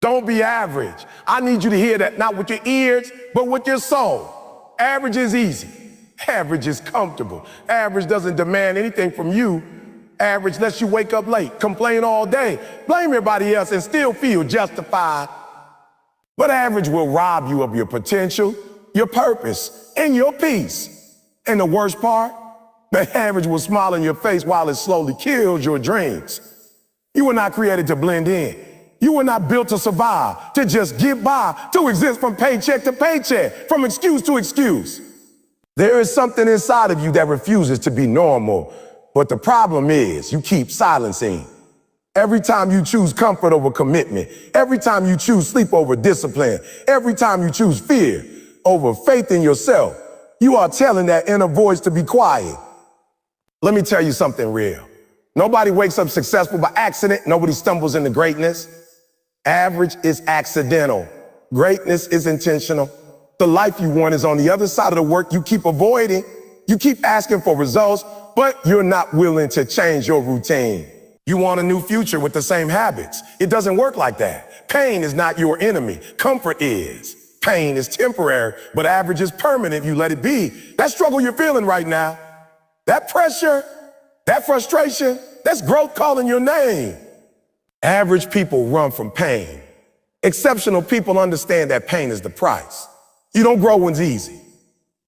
Don't be average. I need you to hear that not with your ears, but with your soul. Average is easy. Average is comfortable. Average doesn't demand anything from you. Average lets you wake up late, complain all day, blame everybody else, and still feel justified. But average will rob you of your potential, your purpose, and your peace. And the worst part, the average will smile in your face while it slowly kills your dreams. You were not created to blend in. You were not built to survive, to just get by, to exist from paycheck to paycheck, from excuse to excuse. There is something inside of you that refuses to be normal, but the problem is you keep silencing. Every time you choose comfort over commitment, every time you choose sleep over discipline, every time you choose fear over faith in yourself, you are telling that inner voice to be quiet. Let me tell you something real. Nobody wakes up successful by accident. Nobody stumbles into greatness. Average is accidental. Greatness is intentional. The life you want is on the other side of the work you keep avoiding. You keep asking for results, but you're not willing to change your routine. You want a new future with the same habits. It doesn't work like that. Pain is not your enemy. Comfort is. Pain is temporary, but average is permanent if you let it be. That struggle you're feeling right now, that pressure, that frustration, that's growth calling your name. Average people run from pain. Exceptional people understand that pain is the price. You don't grow when it's easy.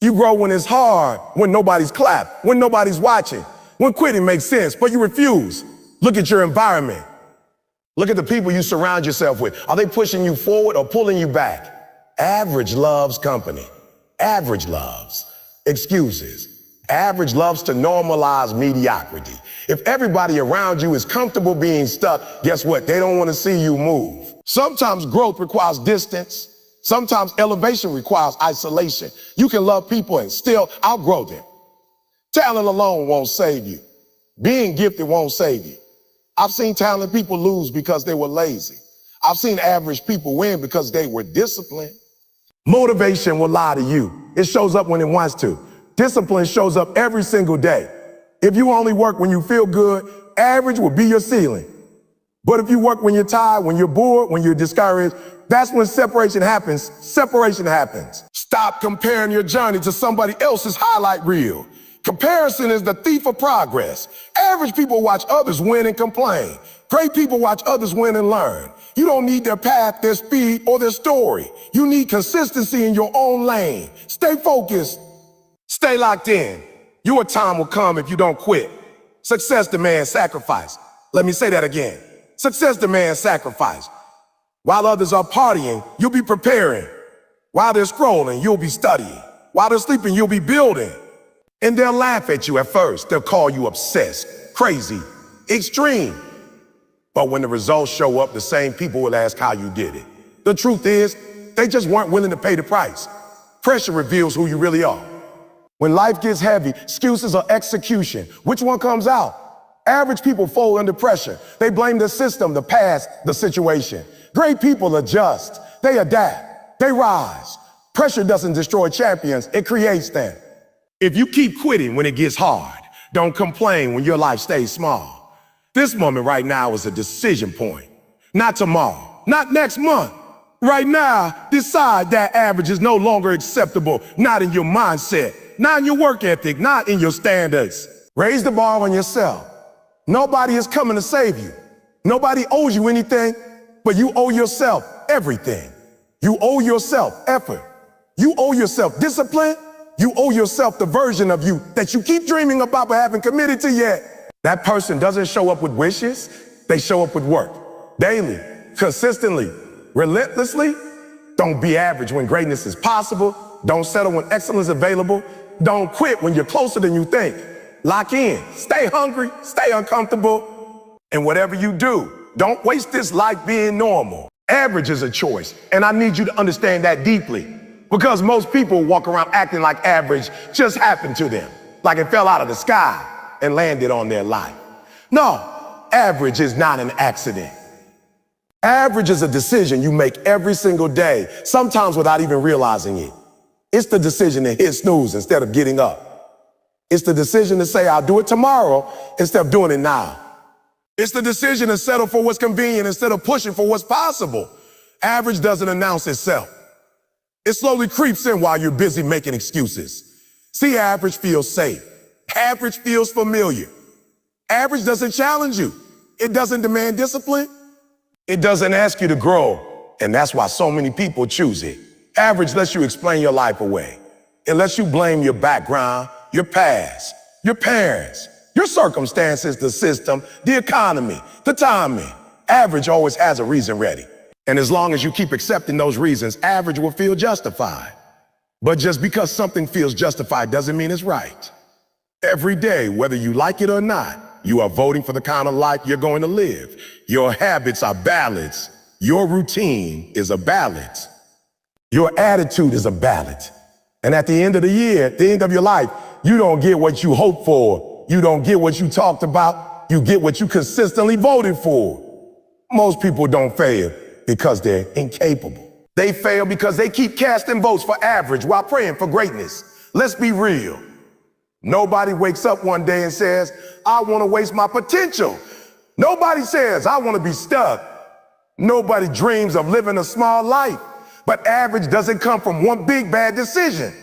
You grow when it's hard, when nobody's clapped, when nobody's watching, when quitting makes sense, but you refuse. Look at your environment. Look at the people you surround yourself with. Are they pushing you forward or pulling you back? Average loves company. Average loves excuses. Average loves to normalize mediocrity. If everybody around you is comfortable being stuck, guess what? They don't want to see you move. Sometimes growth requires distance. Sometimes elevation requires isolation. You can love people and still outgrow them. Talent alone won't save you. Being gifted won't save you. I've seen talented people lose because they were lazy. I've seen average people win because they were disciplined. Motivation will lie to you. It shows up when it wants to. Discipline shows up every single day. If you only work when you feel good, average will be your ceiling. But if you work when you're tired, when you're bored, when you're discouraged, that's when separation happens. Separation happens. Stop comparing your journey to somebody else's highlight reel. Comparison is the thief of progress. Average people watch others win and complain. Great people watch others win and learn. You don't need their path, their speed, or their story. You need consistency in your own lane. Stay focused. Stay locked in. Your time will come if you don't quit. Success demands sacrifice. Let me say that again. Success demands sacrifice. While others are partying, you'll be preparing. While they're scrolling, you'll be studying. While they're sleeping, you'll be building. And they'll laugh at you at first. They'll call you obsessed, crazy, extreme. But when the results show up, the same people will ask how you did it. The truth is, they just weren't willing to pay the price. Pressure reveals who you really are. When life gets heavy, excuses or execution, which one comes out? Average people fold under pressure. They blame the system, the past, the situation. Great people adjust. They adapt. They rise. Pressure doesn't destroy champions. It creates them. If you keep quitting when it gets hard, don't complain when your life stays small. This moment right now is a decision point. Not tomorrow, not next month. Right now, decide that average is no longer acceptable, not in your mindset, not in your work ethic, not in your standards. Raise the bar on yourself. Nobody is coming to save you. Nobody owes you anything, but you owe yourself everything. You owe yourself effort. You owe yourself discipline. You owe yourself the version of you that you keep dreaming about but haven't committed to yet. That person doesn't show up with wishes. They show up with work. Daily, consistently, relentlessly. Don't be average when greatness is possible. Don't settle when excellence is available. Don't quit when you're closer than you think. Lock in. Stay hungry. Stay uncomfortable. And whatever you do, don't waste this life being normal. Average is a choice, and I need you to understand that deeply. Because most people walk around acting like average just happened to them, like it fell out of the sky and landed on their life. No, average is not an accident. Average is a decision you make every single day, sometimes without even realizing it. It's the decision to hit snooze instead of getting up. It's the decision to say, I'll do it tomorrow instead of doing it now. It's the decision to settle for what's convenient instead of pushing for what's possible. Average doesn't announce itself. It slowly creeps in while you're busy making excuses. See, average feels safe. Average feels familiar. Average doesn't challenge you. It doesn't demand discipline. It doesn't ask you to grow. And that's why so many people choose it. Average lets you explain your life away. It lets you blame your background, your past, your parents, your circumstances, the system, the economy, the timing. Average always has a reason ready. And as long as you keep accepting those reasons, average will feel justified. But just because something feels justified doesn't mean it's right. Every day, whether you like it or not, you are voting for the kind of life you're going to live. Your habits are ballots. Your routine is a ballot. Your attitude is a ballot. And at the end of the year, at the end of your life, you don't get what you hoped for. You don't get what you talked about. You get what you consistently voted for. Most people don't fail because they're incapable. They fail because they keep casting votes for average while praying for greatness. Let's be real. Nobody wakes up one day and says, I want to waste my potential. Nobody says, I want to be stuck. Nobody dreams of living a small life. But average doesn't come from one big bad decision.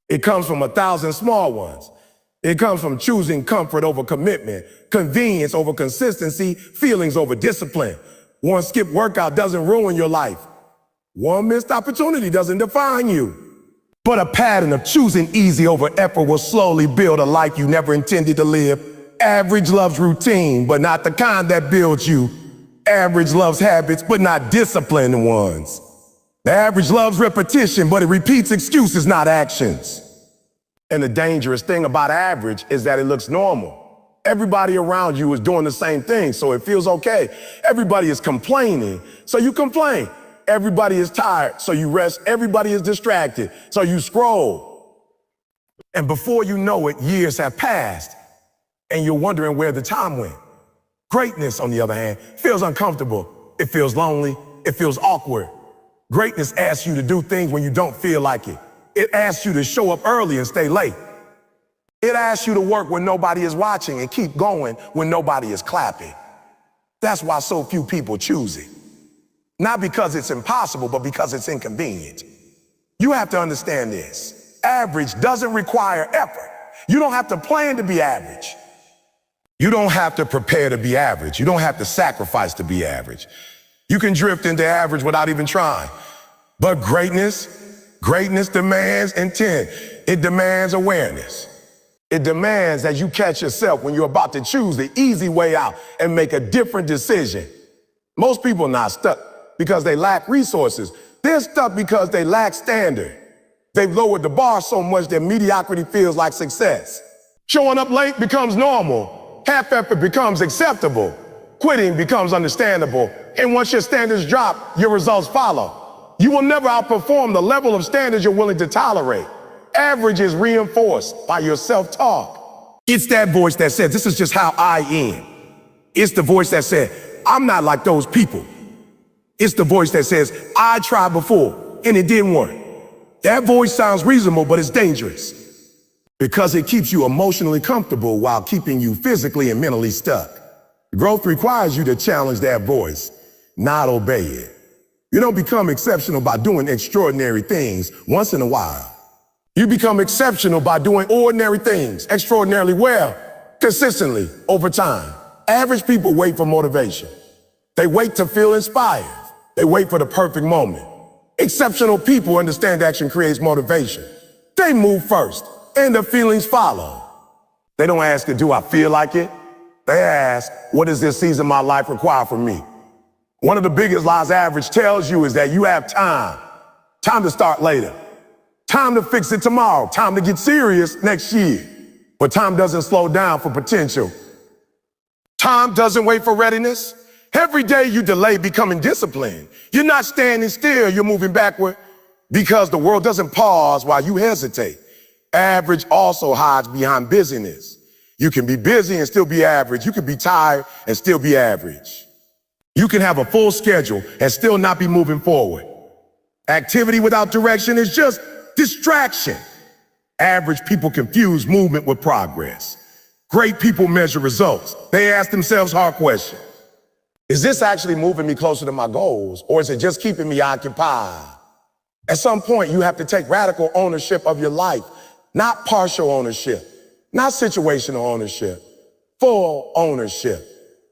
It comes from 1,000 small ones. It comes from choosing comfort over commitment, convenience over consistency, feelings over discipline. One skipped workout doesn't ruin your life. One missed opportunity doesn't define you. But a pattern of choosing easy over effort will slowly build a life you never intended to live. Average loves routine, but not the kind that builds you. Average loves habits, but not disciplined ones. The average loves repetition, but it repeats excuses, not actions. And the dangerous thing about average is that it looks normal. Everybody around you is doing the same thing, so it feels okay. Everybody is complaining, so you complain. Everybody is tired, so you rest. Everybody is distracted, so you scroll. And before you know it, years have passed, and you're wondering where the time went. Greatness, on the other hand, feels uncomfortable. It feels lonely. It feels awkward. Greatness asks you to do things when you don't feel like it. It asks you to show up early and stay late. It asks you to work when nobody is watching and keep going when nobody is clapping. That's why so few people choose it. Not because it's impossible, but because it's inconvenient. You have to understand this. Average doesn't require effort. You don't have to plan to be average. You don't have to prepare to be average. You don't have to sacrifice to be average. You can drift into average without even trying. But greatness demands intent. It demands awareness. It demands that you catch yourself when you're about to choose the easy way out and make a different decision. Most people are not stuck because they lack resources. They're stuck because they lack standard. They've lowered the bar so much that mediocrity feels like success. Showing up late becomes normal. Half effort becomes acceptable. Quitting becomes understandable. And once your standards drop, your results follow. You will never outperform the level of standards you're willing to tolerate. Average is reinforced by your self-talk. It's that voice that says, this is just how I am. It's the voice that said, I'm not like those people. It's the voice that says, I tried before and it didn't work. That voice sounds reasonable, but it's dangerous because it keeps you emotionally comfortable while keeping you physically and mentally stuck. Growth requires you to challenge that voice, not obey it. You don't become exceptional by doing extraordinary things once in a while. You become exceptional by doing ordinary things extraordinarily well, consistently, over time. Average people wait for motivation. They wait to feel inspired. They wait for the perfect moment. Exceptional people understand action creates motivation. They move first, and the feelings follow. They don't ask, do I feel like it? They ask, what does this season of my life require from me? One of the biggest lies average tells you is that you have time. Time to start later. Time to fix it tomorrow. Time to get serious next year. But time doesn't slow down for potential. Time doesn't wait for readiness. Every day you delay becoming disciplined. You're not standing still, you're moving backward because the world doesn't pause while you hesitate. Average also hides behind busyness. You can be busy and still be average. You can be tired and still be average. You can have a full schedule and still not be moving forward. Activity without direction is just distraction. Average people confuse movement with progress. Great people measure results. They ask themselves hard questions. Is this actually moving me closer to my goals, or is it just keeping me occupied? At some point, you have to take radical ownership of your life, not partial ownership, not situational ownership, full ownership.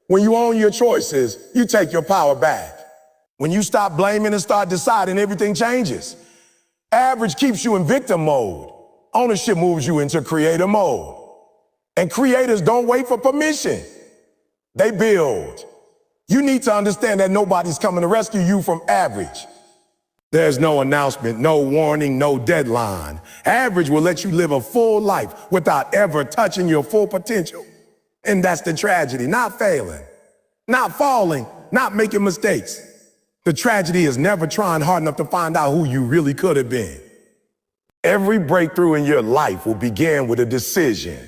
When you own your choices, you take your power back. When you stop blaming and start deciding, everything changes. Average keeps you in victim mode. Ownership moves you into creator mode. And creators don't wait for permission. They build. You need to understand that nobody's coming to rescue you from average. There's no announcement, no warning, no deadline. Average will let you live a full life without ever touching your full potential. And that's the tragedy, not failing, not falling, not making mistakes. The tragedy is never trying hard enough to find out who you really could have been. Every breakthrough in your life will begin with a decision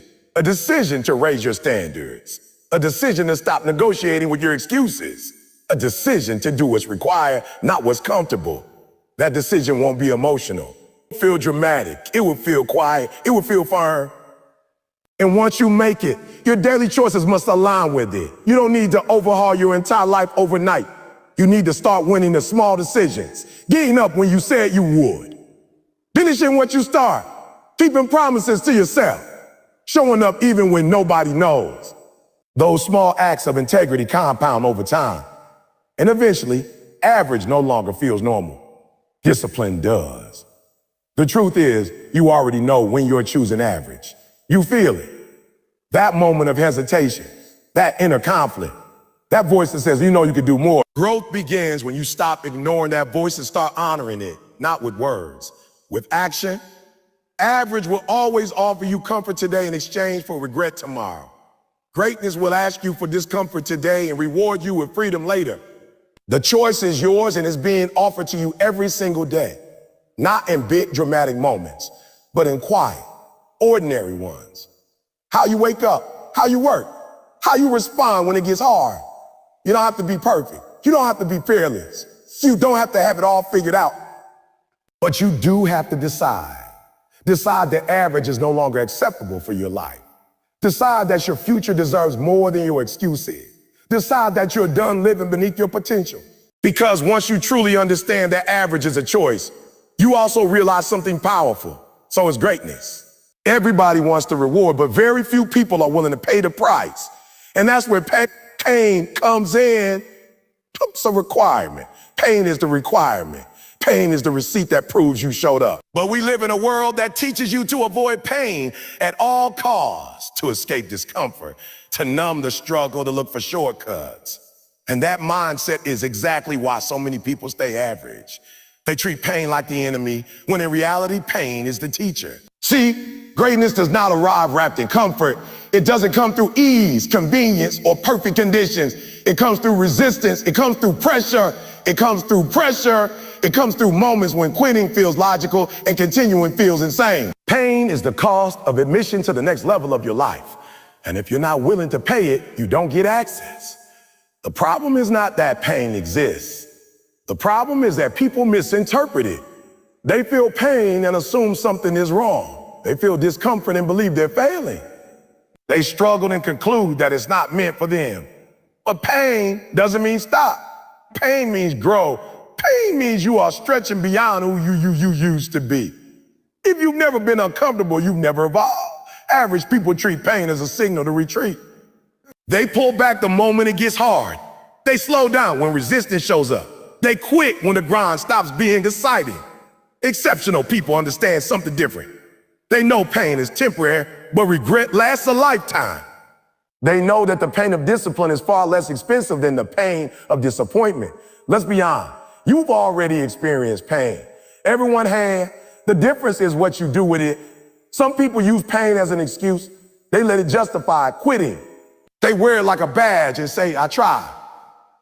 to raise your standards, a decision to stop negotiating with your excuses, a decision to do what's required, not what's comfortable. That decision won't be emotional. It will feel dramatic. It will feel quiet. It will feel firm. And once you make it, your daily choices must align with it. You don't need to overhaul your entire life overnight. You need to start winning the small decisions, getting up when you said you would, finishing what you start, keeping promises to yourself, showing up even when nobody knows. Those small acts of integrity compound over time. And eventually, average no longer feels normal. Discipline does. The truth is, you already know when you're choosing average. You feel it. That moment of hesitation, that inner conflict, that voice that says, you know you could do more. Growth begins when you stop ignoring that voice and start honoring it, not with words, with action. Average will always offer you comfort today in exchange for regret tomorrow. Greatness will ask you for discomfort today and reward you with freedom later. The choice is yours and is being offered to you every single day, not in big dramatic moments, but in quiet, ordinary ones. How you wake up, how you work, how you respond when it gets hard. You don't have to be perfect. You don't have to be fearless. You don't have to have it all figured out. But you do have to decide. Decide that average is no longer acceptable for your life. Decide that your future deserves more than your excuses. Decide that you're done living beneath your potential. Because once you truly understand that average is a choice, you also realize something powerful. So is greatness. Everybody wants the reward, but very few people are willing to pay the price. And that's where pain comes in. It's a requirement. Pain is the requirement. Pain is the receipt that proves you showed up. But we live in a world that teaches you to avoid pain at all costs, to escape discomfort, to numb the struggle, to look for shortcuts. And that mindset is exactly why so many people stay average. They treat pain like the enemy, when in reality, pain is the teacher. See, greatness does not arrive wrapped in comfort. It doesn't come through ease, convenience, or perfect conditions. It comes through resistance. It comes through pressure. It comes through pressure. It comes through moments when quitting feels logical and continuing feels insane. Pain is the cost of admission to the next level of your life. And if you're not willing to pay it, you don't get access. The problem is not that pain exists. The problem is that people misinterpret it. They feel pain and assume something is wrong. They feel discomfort and believe they're failing. They struggle and conclude that it's not meant for them. But pain doesn't mean stop. Pain means grow. Pain means you are stretching beyond who you used to be. If you've never been uncomfortable, you've never evolved. Average people treat pain as a signal to retreat. They pull back the moment it gets hard. They slow down when resistance shows up. They quit when the grind stops being exciting. Exceptional people understand something different. They know pain is temporary, but regret lasts a lifetime. They know that the pain of discipline is far less expensive than the pain of disappointment. Let's be honest. You've already experienced pain. Everyone has. The difference is what you do with it. Some people use pain as an excuse. They let it justify quitting. They wear it like a badge and say, I tried.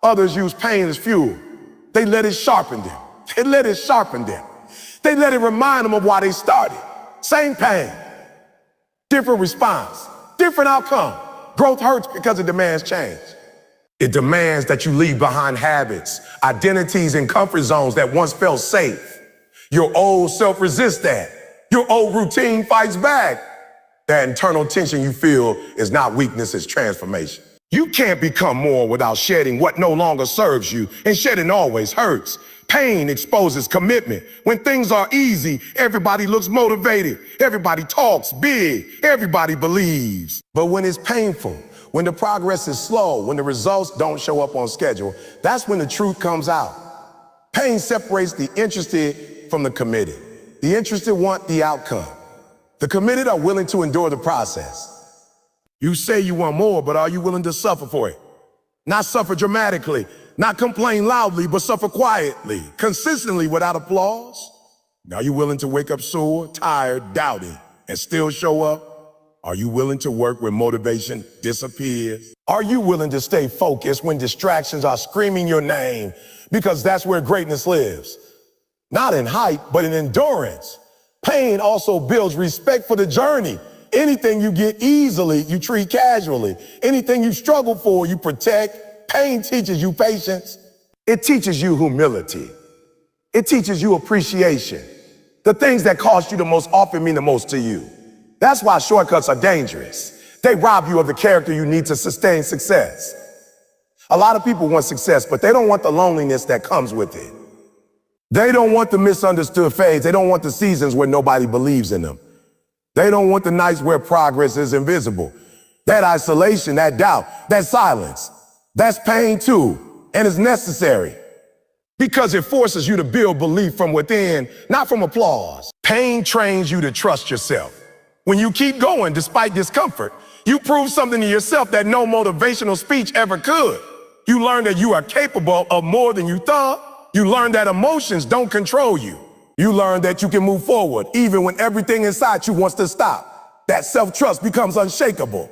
Others use pain as fuel. They let it sharpen them. They let it sharpen them. They let it remind them of why they started. Same pain, different response, different outcome. Growth hurts because it demands change. It demands that you leave behind habits, identities, and comfort zones that once felt safe. Your old self resists that. Your old routine fights back. That internal tension you feel is not weakness, it's transformation. You can't become more without shedding what no longer serves you, and shedding always hurts. Pain exposes commitment. When things are easy, everybody looks motivated. Everybody talks big. Everybody believes. But when it's painful, when the progress is slow, when the results don't show up on schedule, that's when the truth comes out. Pain separates the interested from the committed. The interested want the outcome. The committed are willing to endure the process. You say you want more, but are you willing to suffer for it? Not suffer dramatically, not complain loudly, but suffer quietly, consistently without applause. Are you willing to wake up sore, tired, doubting, and still show up? Are you willing to work when motivation disappears? Are you willing to stay focused when distractions are screaming your name? Because that's where greatness lives. Not in height, but in endurance. Pain also builds respect for the journey. Anything you get easily, you treat casually. Anything you struggle for, you protect. Pain teaches you patience. It teaches you humility. It teaches you appreciation. The things that cost you the most often mean the most to you. That's why shortcuts are dangerous. They rob you of the character you need to sustain success. A lot of people want success, but they don't want the loneliness that comes with it. They don't want the misunderstood phase. They don't want the seasons where nobody believes in them. They don't want the nights where progress is invisible. That isolation, that doubt, that silence, that's pain too, and it's necessary because it forces you to build belief from within, not from applause. Pain trains you to trust yourself. When you keep going despite discomfort, you prove something to yourself that no motivational speech ever could. You learn that you are capable of more than you thought. You learn that emotions don't control you. You learn that you can move forward even when everything inside you wants to stop. That self-trust becomes unshakable.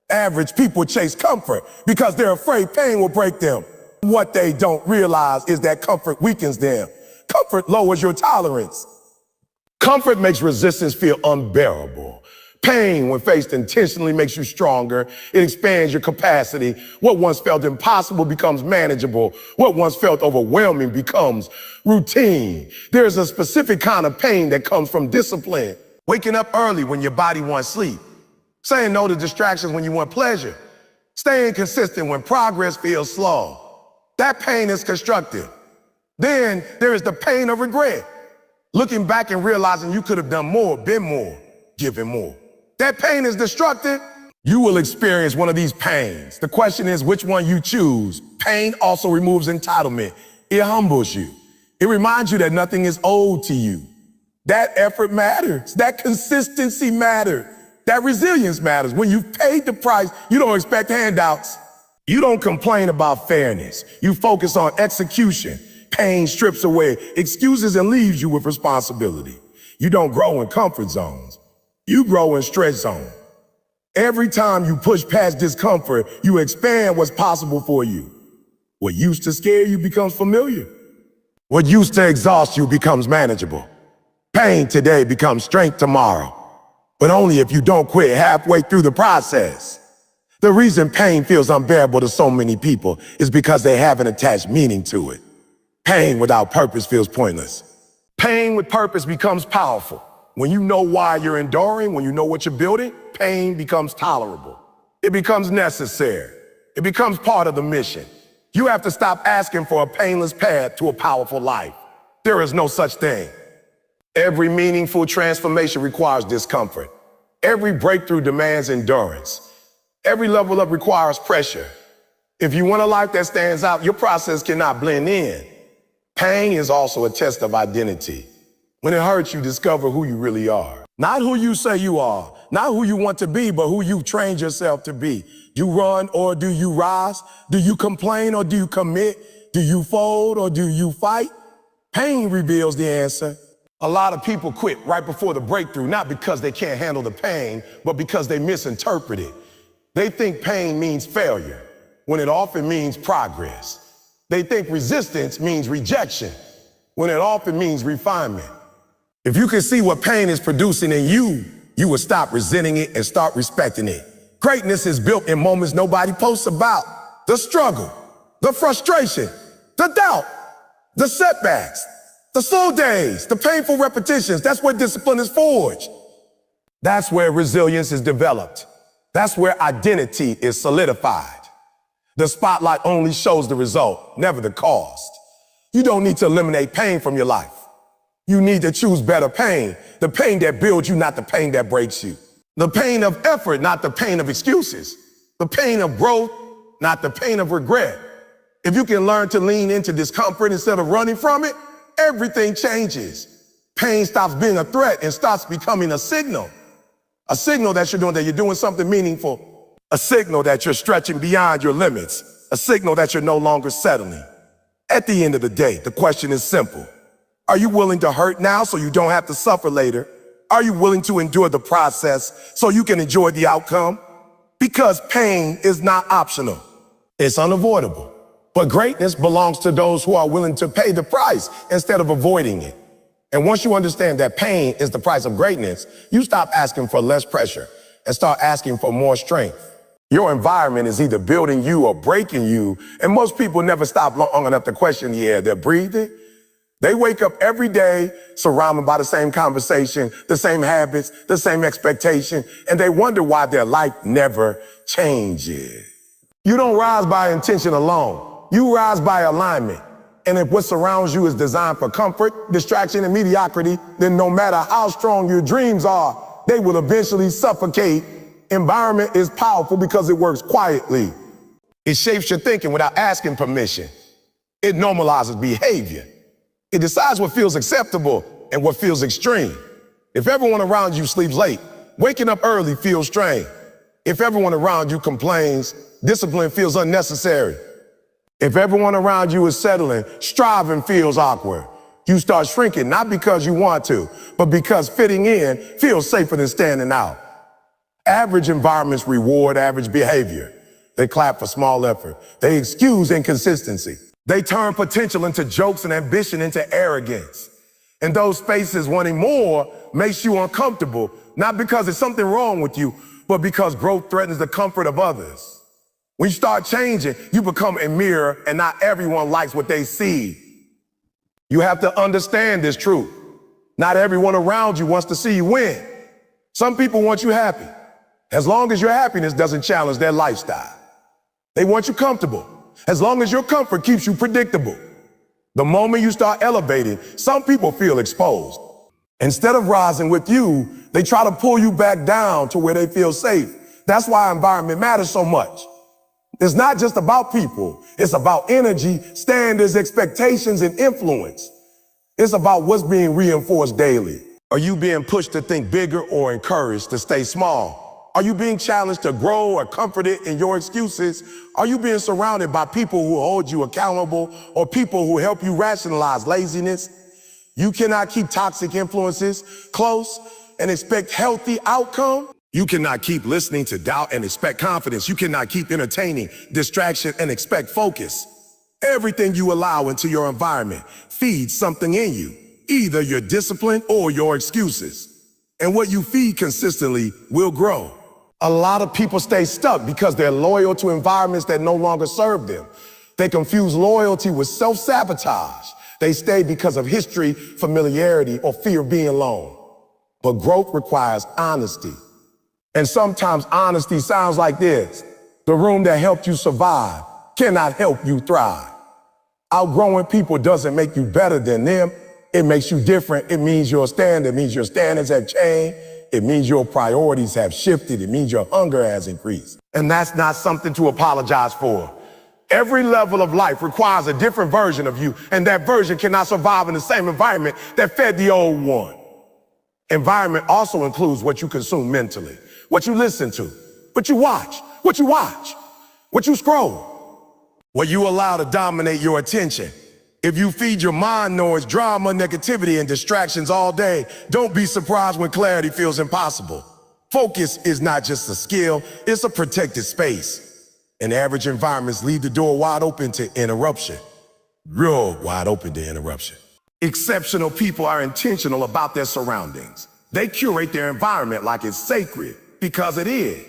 Average people chase comfort because they're afraid pain will break them. What they don't realize is that comfort weakens them. Comfort lowers your tolerance. Comfort makes resistance feel unbearable. Pain, when faced intentionally, makes you stronger. It expands your capacity. What once felt impossible becomes manageable. What once felt overwhelming becomes routine. There's a specific kind of pain that comes from discipline. Waking up early when your body wants sleep. Saying no to distractions when you want pleasure. Staying consistent when progress feels slow. That pain is constructive. Then there is the pain of regret. Looking back and realizing you could have done more, been more, given more. That pain is destructive. You will experience one of these pains. The question is which one you choose. Pain also removes entitlement. It humbles you. It reminds you that nothing is owed to you. That effort matters. That consistency matters. That resilience matters. When you've paid the price, you don't expect handouts. You don't complain about fairness. You focus on execution. Pain strips away excuses and leaves you with responsibility. You don't grow in comfort zones. You grow in stretch zone. Every time you push past discomfort, you expand what's possible for you. What used to scare you becomes familiar. What used to exhaust you becomes manageable. Pain today becomes strength tomorrow, but only if you don't quit halfway through the process. The reason pain feels unbearable to so many people is because they haven't attached meaning to it. Pain without purpose feels pointless. Pain with purpose becomes powerful. When you know why you're enduring, when you know what you're building, pain becomes tolerable. It becomes necessary. It becomes part of the mission. You have to stop asking for a painless path to a powerful life. There is no such thing. Every meaningful transformation requires discomfort. Every breakthrough demands endurance. Every level up requires pressure. If you want a life that stands out, your process cannot blend in. Pain is also a test of identity. When it hurts, you discover who you really are. Not who you say you are, not who you want to be, but who you trained yourself to be. You run or do you rise? Do you complain or do you commit? Do you fold or do you fight? Pain reveals the answer. A lot of people quit right before the breakthrough, not because they can't handle the pain, but because they misinterpret it. They think pain means failure, when it often means progress. They think resistance means rejection, when it often means refinement. If you can see what pain is producing in you, you will stop resenting it and start respecting it. Greatness is built in moments nobody posts about. The struggle, the frustration, the doubt, the setbacks, the slow days, the painful repetitions. That's where discipline is forged. That's where resilience is developed. That's where identity is solidified. The spotlight only shows the result, never the cost. You don't need to eliminate pain from your life. You need to choose better pain, the pain that builds you, not the pain that breaks you. The pain of effort, not the pain of excuses. The pain of growth, not the pain of regret. If you can learn to lean into discomfort instead of running from it, everything changes. Pain stops being a threat and starts becoming a signal. A signal that you're doing something meaningful. A signal that you're stretching beyond your limits. A signal that you're no longer settling. At the end of the day, the question is simple. Are you willing to hurt now so you don't have to suffer later? Are you willing to endure the process so you can enjoy the outcome? Because pain is not optional. It's unavoidable. But greatness belongs to those who are willing to pay the price instead of avoiding it. And once you understand that pain is the price of greatness, you stop asking for less pressure and start asking for more strength. Your environment is either building you or breaking you, and most people never stop long enough to question the air they're breathing. They wake up every day surrounded by the same conversation, the same habits, the same expectation, and they wonder why their life never changes. You don't rise by intention alone. You rise by alignment. And if what surrounds you is designed for comfort, distraction, and mediocrity, then no matter how strong your dreams are, they will eventually suffocate. Environment is powerful because it works quietly. It shapes your thinking without asking permission. It normalizes behavior. It decides what feels acceptable and what feels extreme. If everyone around you sleeps late, waking up early feels strange. If everyone around you complains, discipline feels unnecessary. If everyone around you is settling, striving feels awkward. You start shrinking, not because you want to, but because fitting in feels safer than standing out. Average environments reward average behavior. They clap for small effort. They excuse inconsistency. They turn potential into jokes and ambition into arrogance. In those spaces, wanting more makes you uncomfortable, not because there's something wrong with you, but because growth threatens the comfort of others. When you start changing, you become a mirror, and not everyone likes what they see. You have to understand this truth. Not everyone around you wants to see you win. Some people want you happy, as long as your happiness doesn't challenge their lifestyle. They want you comfortable, as long as your comfort keeps you predictable. The moment you start elevating, some people feel exposed. Instead of rising with you, they try to pull you back down to where they feel safe. That's why environment matters so much. It's not just about people. It's about energy, standards, expectations, and influence. It's about what's being reinforced daily. Are you being pushed to think bigger or encouraged to stay small? Are you being challenged to grow or comforted in your excuses? Are you being surrounded by people who hold you accountable or people who help you rationalize laziness? You cannot keep toxic influences close and expect healthy outcome. You cannot keep listening to doubt and expect confidence. You cannot keep entertaining distraction and expect focus. Everything you allow into your environment feeds something in you, either your discipline or your excuses. And what you feed consistently will grow. A lot of people stay stuck because they're loyal to environments that no longer serve them. They confuse loyalty with self-sabotage. They stay because of history, familiarity, or fear of being alone. But growth requires honesty. And sometimes honesty sounds like this. The room that helped you survive cannot help you thrive. Outgrowing people doesn't make you better than them. It makes you different. It means your standards have changed. It means your priorities have shifted. It means your hunger has increased. And that's not something to apologize for. Every level of life requires a different version of you, and that version cannot survive in the same environment that fed the old one. Environment also includes what you consume mentally, what you listen to, what you watch, what you scroll, what you allow to dominate your attention. If you feed your mind noise, drama, negativity, and distractions all day, don't be surprised when clarity feels impossible. Focus is not just a skill, it's a protected space. And average environments leave the door wide open to interruption. Real wide open to interruption. Exceptional people are intentional about their surroundings. They curate their environment like it's sacred, because it is.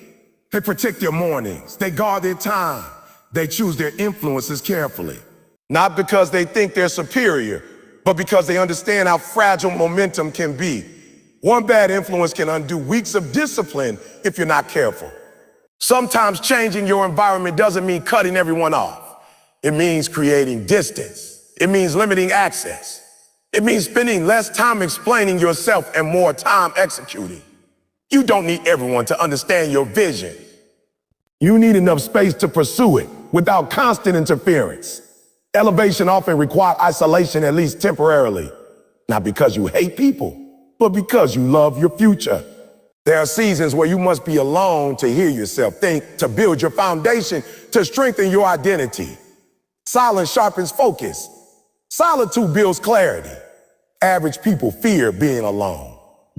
They protect their mornings, they guard their time, they choose their influences carefully. Not because they think they're superior, but because they understand how fragile momentum can be. One bad influence can undo weeks of discipline if you're not careful. Sometimes changing your environment doesn't mean cutting everyone off. It means creating distance. It means limiting access. It means spending less time explaining yourself and more time executing. You don't need everyone to understand your vision. You need enough space to pursue it without constant interference. Elevation often requires isolation, at least temporarily. Not because you hate people, but because you love your future. There are seasons where you must be alone to hear yourself think, to build your foundation, to strengthen your identity. Silence sharpens focus. Solitude builds clarity. Average people fear being alone.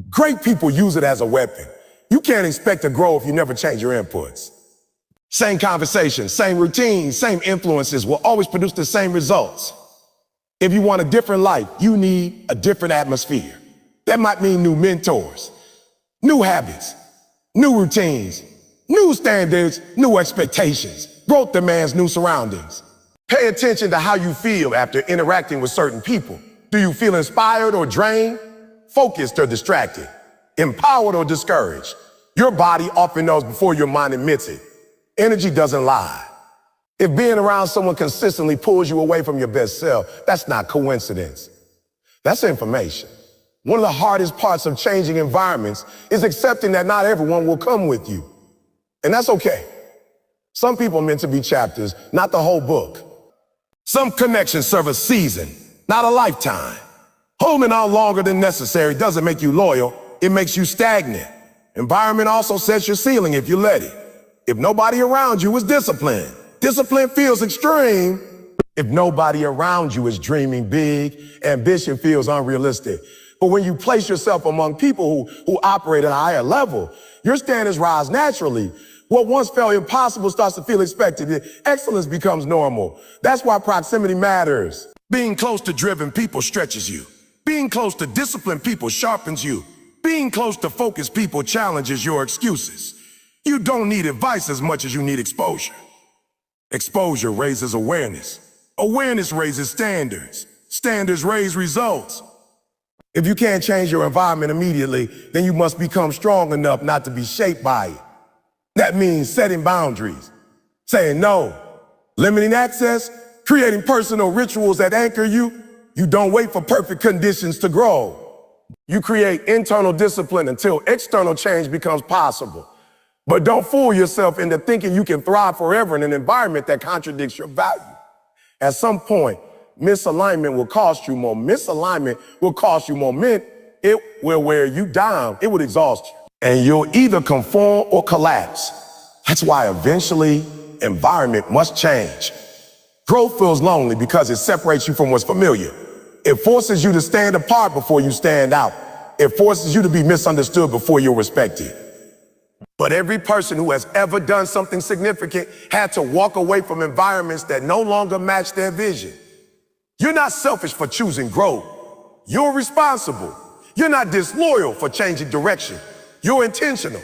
Great people use it as a weapon. You can't expect to grow if you never change your inputs. Same conversations, same routines, same influences will always produce the same results. If you want a different life, you need a different atmosphere. That might mean new mentors, new habits, new routines, new standards, new expectations. Growth demands new surroundings. Pay attention to how you feel after interacting with certain people. Do you feel inspired or drained? Focused or distracted? Empowered or discouraged? Your body often knows before your mind admits it. Energy doesn't lie. If being around someone consistently pulls you away from your best self, that's not coincidence. That's information. One of the hardest parts of changing environments is accepting that not everyone will come with you. And that's okay. Some people are meant to be chapters, not the whole book. Some connections serve a season, not a lifetime. Holding on longer than necessary doesn't make you loyal, it makes you stagnant. Environment also sets your ceiling if you let it. If nobody around you is disciplined, discipline feels extreme. If nobody around you is dreaming big, ambition feels unrealistic. But when you place yourself among people who operate at a higher level, your standards rise naturally. What once felt impossible starts to feel expected. Excellence becomes normal. That's why proximity matters. Being close to driven people stretches you. Being close to disciplined people sharpens you. Being close to focused people challenges your excuses. You don't need advice as much as you need exposure. Exposure raises awareness. Awareness raises standards. Standards raise results. If you can't change your environment immediately, then you must become strong enough not to be shaped by it. That means setting boundaries, saying no, limiting access, creating personal rituals that anchor you. You don't wait for perfect conditions to grow. You create internal discipline until external change becomes possible. But don't fool yourself into thinking you can thrive forever in an environment that contradicts your value. At some point, misalignment will cost you more. Misalignment will cost you momentum. It will wear you down. It will exhaust you. And you'll either conform or collapse. That's why eventually environment must change. Growth feels lonely because it separates you from what's familiar. It forces you to stand apart before you stand out. It forces you to be misunderstood before you're respected. But every person who has ever done something significant had to walk away from environments that no longer match their vision. You're not selfish for choosing growth. You're responsible. You're not disloyal for changing direction. You're intentional.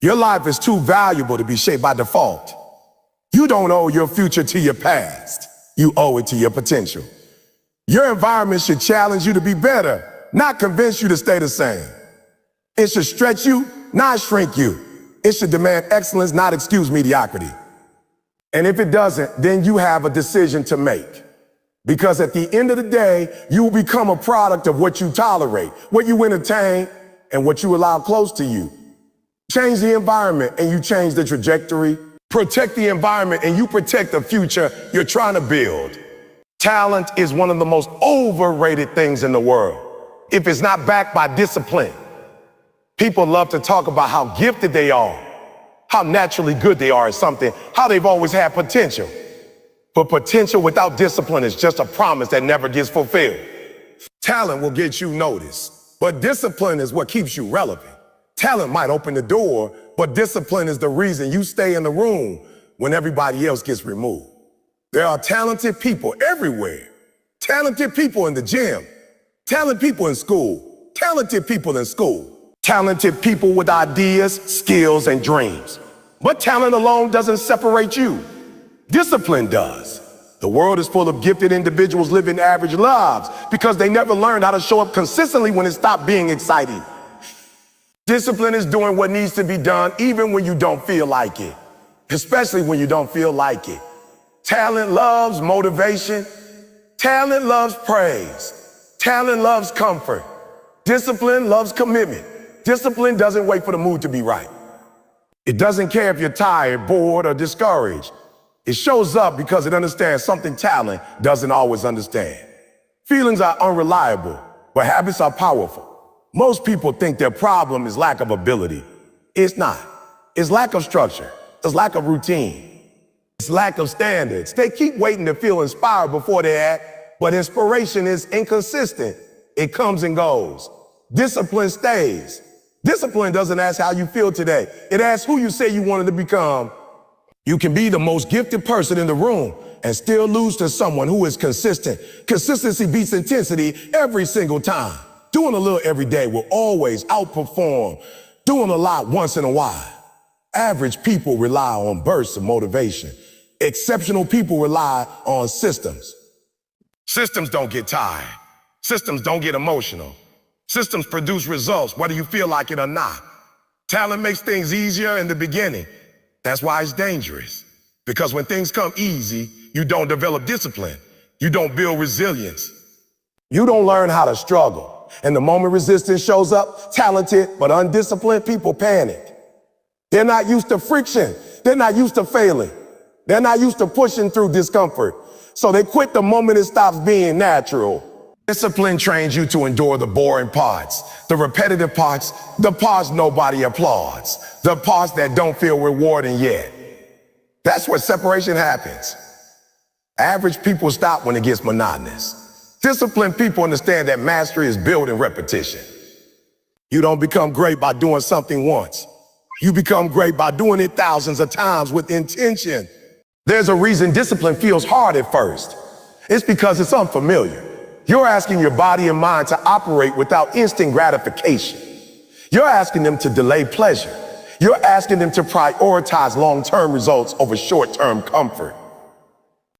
Your life is too valuable to be shaped by default. You don't owe your future to your past. You owe it to your potential. Your environment should challenge you to be better, not convince you to stay the same. It should stretch you, not shrink you. It should demand excellence, not excuse mediocrity. And if it doesn't, then you have a decision to make. Because at the end of the day, you will become a product of what you tolerate, what you entertain, and what you allow close to you. Change the environment and you change the trajectory. Protect the environment and you protect the future you're trying to build. Talent is one of the most overrated things in the world. If it's not backed by discipline, people love to talk about how gifted they are, how naturally good they are at something, how they've always had potential. But potential without discipline is just a promise that never gets fulfilled. Talent will get you noticed, but discipline is what keeps you relevant. Talent might open the door, but discipline is the reason you stay in the room when everybody else gets removed. There are talented people everywhere. Talented people in the gym. Talented people in school. Talented people in school. Talented people with ideas, skills, and dreams. But talent alone doesn't separate you. Discipline does. The world is full of gifted individuals living average lives because they never learned how to show up consistently when it stopped being exciting. Discipline is doing what needs to be done even when you don't feel like it, especially when you don't feel like it. Talent loves motivation. Talent loves praise. Talent loves comfort. Discipline loves commitment. Discipline doesn't wait for the mood to be right. It doesn't care if you're tired, bored, or discouraged. It shows up because it understands something talent doesn't always understand. Feelings are unreliable, but habits are powerful. Most people think their problem is lack of ability. It's not. It's lack of structure. It's lack of routine. It's lack of standards. They keep waiting to feel inspired before they act, but inspiration is inconsistent. It comes and goes. Discipline stays. Discipline doesn't ask how you feel today. It asks who you say you wanted to become. You can be the most gifted person in the room and still lose to someone who is consistent. Consistency beats intensity every single time. Doing a little every day will always outperform doing a lot once in a while. Average people rely on bursts of motivation. Exceptional people rely on systems. Systems don't get tired. Systems don't get emotional. Systems produce results, whether you feel like it or not. Talent makes things easier in the beginning. That's why it's dangerous. Because when things come easy, you don't develop discipline. You don't build resilience. You don't learn how to struggle. And the moment resistance shows up, talented but undisciplined people panic. They're not used to friction. They're not used to failing. They're not used to pushing through discomfort. So they quit the moment it stops being natural. Discipline trains you to endure the boring parts, the repetitive parts, the parts nobody applauds, the parts that don't feel rewarding yet. That's where separation happens. Average people stop when it gets monotonous. Disciplined people understand that mastery is built in repetition. You don't become great by doing something once. You become great by doing it thousands of times with intention. There's a reason discipline feels hard at first. It's because it's unfamiliar. You're asking your body and mind to operate without instant gratification. You're asking them to delay pleasure. You're asking them to prioritize long-term results over short-term comfort.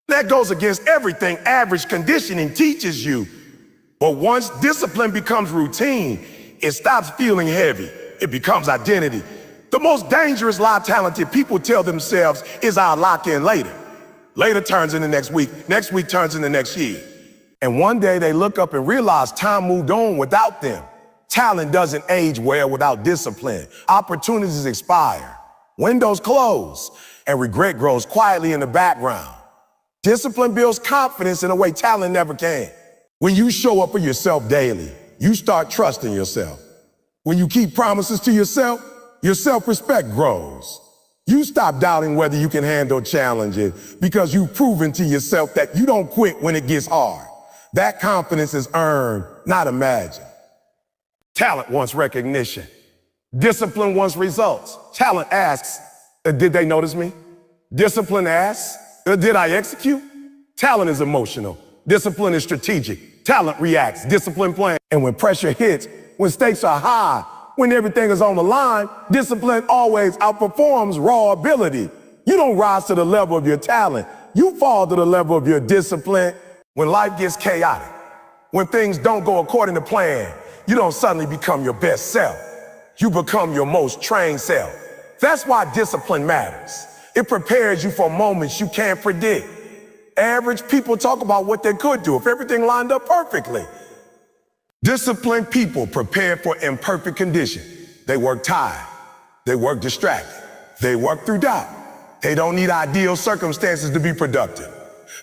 That goes against everything average conditioning teaches you. But once discipline becomes routine, it stops feeling heavy. It becomes identity. The most dangerous lie talented people tell themselves is I'll lock in later. Later turns into next week turns into next year. And one day they look up and realize time moved on without them. Talent doesn't age well without discipline. Opportunities expire. Windows close. And regret grows quietly in the background. Discipline builds confidence in a way talent never can. When you show up for yourself daily, you start trusting yourself. When you keep promises to yourself, your self-respect grows. You stop doubting whether you can handle challenges because you've proven to yourself that you don't quit when it gets hard. That confidence is earned, not imagined. Talent wants recognition. Discipline wants results. Talent asks, did they notice me? Discipline asks, did I execute? Talent is emotional. Discipline is strategic. Talent reacts. Discipline plans. And when pressure hits, when stakes are high, when everything is on the line, discipline always outperforms raw ability. You don't rise to the level of your talent. You fall to the level of your discipline. When life gets chaotic, when things don't go according to plan, you don't suddenly become your best self. You become your most trained self. That's why discipline matters. It prepares you for moments you can't predict. Average people talk about what they could do if everything lined up perfectly. Disciplined people prepare for imperfect conditions. They work tired. They work distracted. They work through doubt. They don't need ideal circumstances to be productive.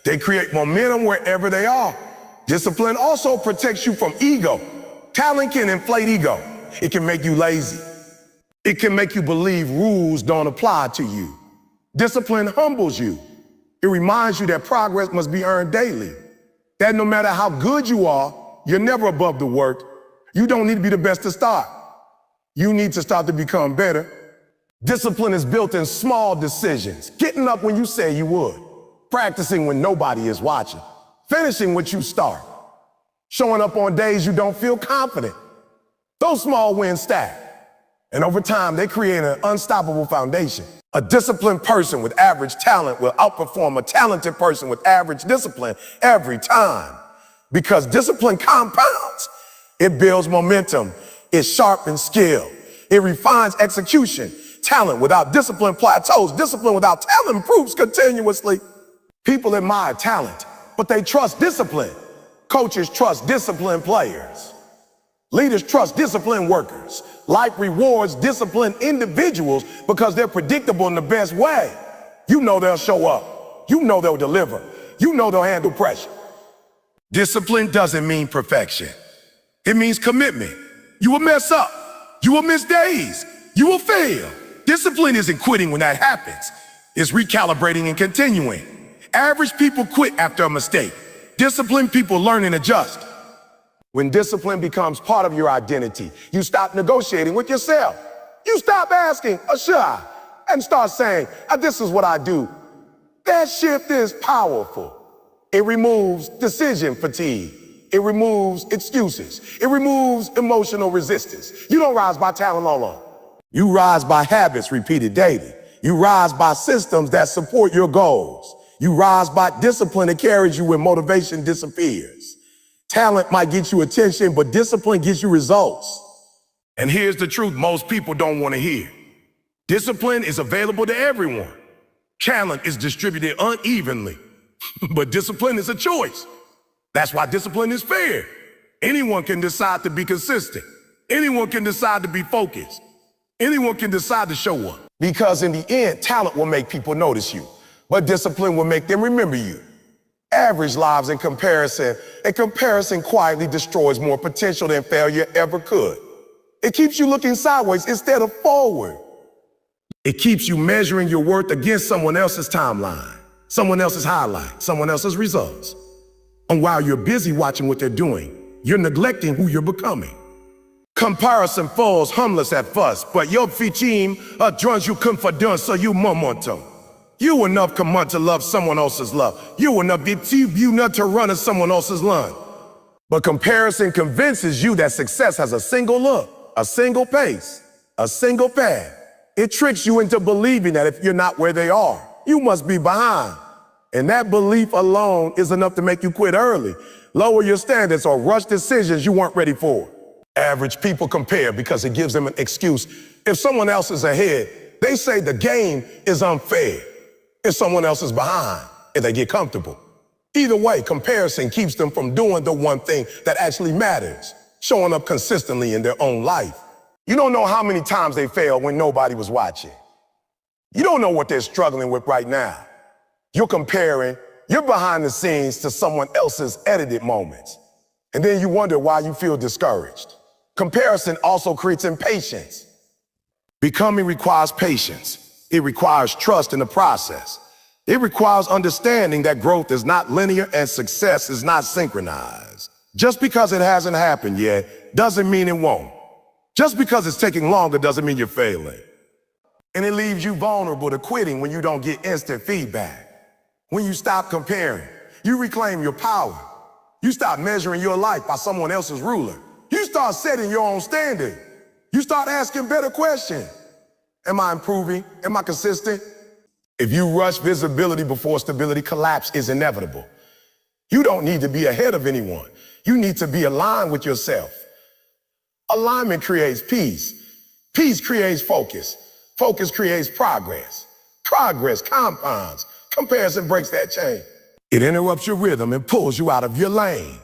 They create momentum wherever they are. Discipline also protects you from ego. Talent can inflate ego. It can make you lazy. It can make you believe rules don't apply to you. Discipline humbles you. It reminds you that progress must be earned daily. That no matter how good you are, you're never above the work. You don't need to be the best to start. You need to start to become better. Discipline is built in small decisions. Getting up when you say you would. Practicing when nobody is watching. Finishing what you start. Showing up on days you don't feel confident. Those small wins stack. And over time, they create an unstoppable foundation. A disciplined person with average talent will outperform a talented person with average discipline every time. Because discipline compounds. It builds momentum. It sharpens skill. It refines execution. Talent without discipline plateaus. Discipline without talent improves continuously. People admire talent, but they trust discipline. Coaches trust disciplined players. Leaders trust disciplined workers. Life rewards disciplined individuals because they're predictable in the best way. You know they'll show up. You know they'll deliver. You know they'll handle pressure. Discipline doesn't mean perfection. It means commitment. You will mess up. You will miss days. You will fail. Discipline isn't quitting when that happens. It's recalibrating and continuing. Average people quit after a mistake. Disciplined people learn and adjust. When discipline becomes part of your identity, you stop negotiating with yourself. You stop asking, should I? And start saying, this is what I do. That shift is powerful. It removes decision fatigue. It removes excuses. It removes emotional resistance. You don't rise by talent alone. You rise by habits repeated daily. You rise by systems that support your goals. You rise by discipline that carries you when motivation disappears. Talent might get you attention, but discipline gets you results. And here's the truth most people don't want to hear. Discipline is available to everyone. Talent is distributed unevenly, but discipline is a choice. That's why discipline is fair. Anyone can decide to be consistent. Anyone can decide to be focused. Anyone can decide to show up. Because in the end, talent will make people notice you, but discipline will make them remember you. Average lives in comparison, and comparison quietly destroys more potential than failure ever could. It keeps you looking sideways instead of forward. It keeps you measuring your worth against someone else's timeline, someone else's highlight, someone else's results. And while you're busy watching what they're doing, you're neglecting who you're becoming. Comparison falls harmless at first, but your fichim draws you confidence you momentum. You enough command to love someone else's love. You enough you not to run as someone else's line. But comparison convinces you that success has a single look, a single pace, a single path. It tricks you into believing that if you're not where they are, you must be behind. And that belief alone is enough to make you quit early, lower your standards, or rush decisions you weren't ready for. Average people compare because it gives them an excuse. If someone else is ahead, they say the game is unfair. If someone else is behind, and they get comfortable. Either way, comparison keeps them from doing the one thing that actually matters, showing up consistently in their own life. You don't know how many times they failed when nobody was watching. You don't know what they're struggling with right now. You're comparing your behind the scenes to someone else's edited moments. And then you wonder why you feel discouraged. Comparison also creates impatience. Becoming requires patience. It requires trust in the process. It requires understanding that growth is not linear and success is not synchronized. Just because it hasn't happened yet doesn't mean it won't. Just because it's taking longer doesn't mean you're failing. And it leaves you vulnerable to quitting when you don't get instant feedback. When you stop comparing, you reclaim your power. You stop measuring your life by someone else's ruler. You start setting your own standard. You start asking better questions. Am I improving? Am I consistent? If you rush visibility before stability, collapse is inevitable. You don't need to be ahead of anyone. You need to be aligned with yourself. Alignment creates peace. Peace creates focus. Focus creates progress. Progress compounds. Comparison breaks that chain. It interrupts your rhythm and pulls you out of your lane.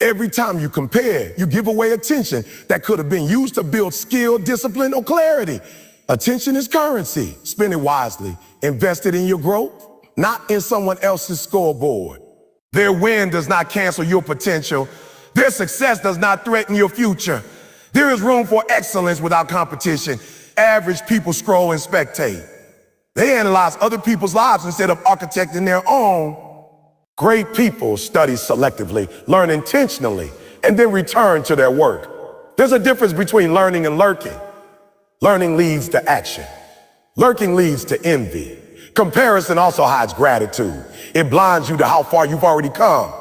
Every time you compare, you give away attention that could have been used to build skill, discipline, or clarity. Attention is currency. Spend it wisely. Invest it in your growth, not in someone else's scoreboard. Their win does not cancel your potential. Their success does not threaten your future. There is room for excellence without competition. Average people scroll and spectate. They analyze other people's lives instead of architecting their own. Great people study selectively, learn intentionally, and then return to their work. There's a difference between learning and lurking. Learning leads to action. Lurking leads to envy. Comparison also hides gratitude. It blinds you to how far you've already come.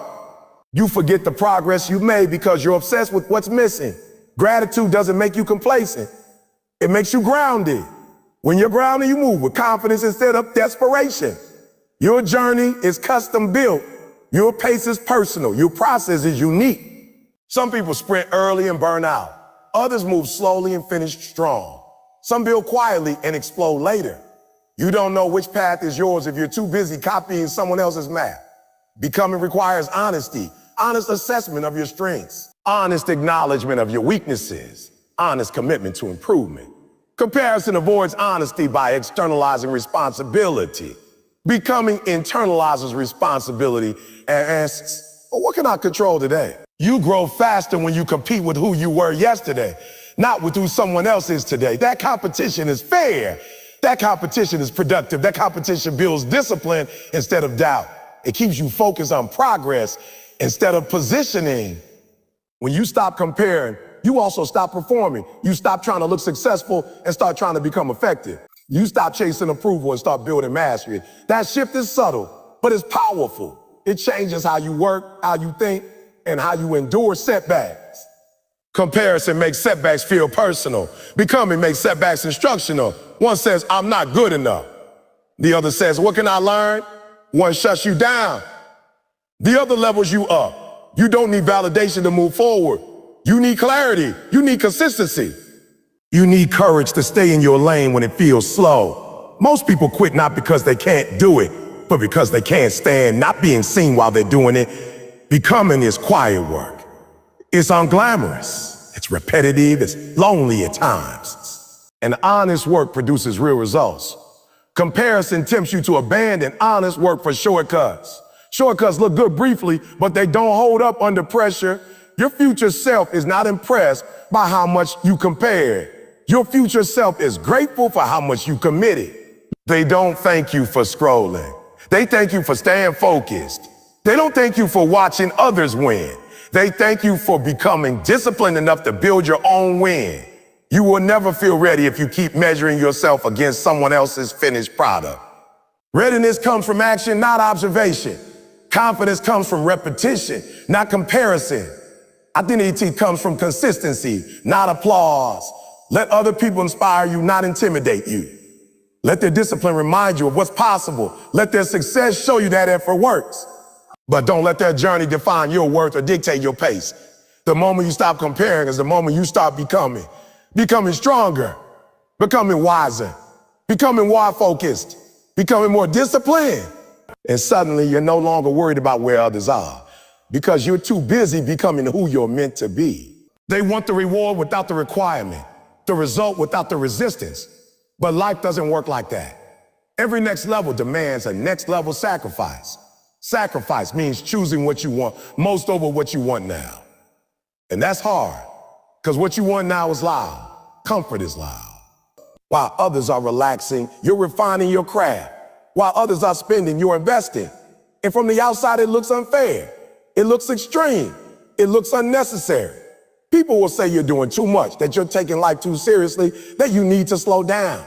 You forget the progress you've made because you're obsessed with what's missing. Gratitude doesn't make you complacent. It makes you grounded. When you're grounded, you move with confidence instead of desperation. Your journey is custom built. Your pace is personal. Your process is unique. Some people sprint early and burn out. Others move slowly and finish strong. Some build quietly and explode later. You don't know which path is yours if you're too busy copying someone else's map. Becoming requires honesty, honest assessment of your strengths, honest acknowledgement of your weaknesses, honest commitment to improvement. Comparison avoids honesty by externalizing responsibility. Becoming internalizes responsibility and asks, well, what can I control today? You grow faster when you compete with who you were yesterday, not with who someone else is today. That competition is fair. That competition is productive. That competition builds discipline instead of doubt. It keeps you focused on progress instead of positioning. When you stop comparing, you also stop performing. You stop trying to look successful and start trying to become effective. You stop chasing approval and start building mastery. That shift is subtle, but it's powerful. It changes how you work, how you think, and how you endure setbacks. Comparison makes setbacks feel personal. Becoming makes setbacks instructional. One says, I'm not good enough. The other says, what can I learn? One shuts you down. The other levels you up. You don't need validation to move forward. You need clarity. You need consistency. You need courage to stay in your lane when it feels slow. Most people quit not because they can't do it, but because they can't stand not being seen while they're doing it. Becoming is quiet work. It's unglamorous. It's repetitive. It's lonely at times. And honest work produces real results. Comparison tempts you to abandon honest work for shortcuts. Shortcuts look good briefly, but they don't hold up under pressure. Your future self is not impressed by how much you compared. Your future self is grateful for how much you committed. They don't thank you for scrolling. They thank you for staying focused. They don't thank you for watching others win. They thank you for becoming disciplined enough to build your own win. You will never feel ready if you keep measuring yourself against someone else's finished product. Readiness comes from action, not observation. Confidence comes from repetition, not comparison. Identity comes from consistency, not applause. Let other people inspire you, not intimidate you. Let their discipline remind you of what's possible. Let their success show you that effort works. But don't let their journey define your worth or dictate your pace. The moment you stop comparing is the moment you start becoming stronger, becoming wiser, becoming more focused, becoming more disciplined. And suddenly you're no longer worried about where others are because you're too busy becoming who you're meant to be. They want the reward without the requirement, the result without the resistance. But life doesn't work like that. Every next level demands a next level sacrifice. Sacrifice means choosing what you want most over what you want now. And that's hard, because what you want now is loud. Comfort is loud. While others are relaxing, you're refining your craft. While others are spending, you're investing. And from the outside, it looks unfair. It looks extreme. It looks unnecessary. People will say you're doing too much, that you're taking life too seriously, that you need to slow down.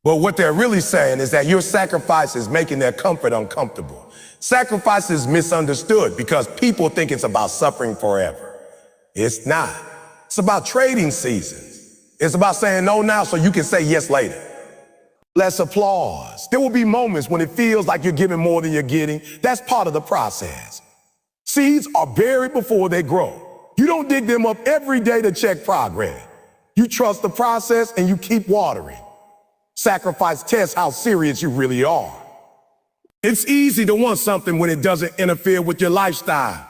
But what they're really saying is that your sacrifice is making their comfort uncomfortable. Sacrifice is misunderstood because people think it's about suffering forever. It's not. It's about trading seasons. It's about saying no now so you can say yes later. Less applause. There will be moments when it feels like you're giving more than you're getting. That's part of the process. Seeds are buried before they grow. You don't dig them up every day to check progress. You trust the process and you keep watering. Sacrifice tests how serious you really are. It's easy to want something when it doesn't interfere with your lifestyle.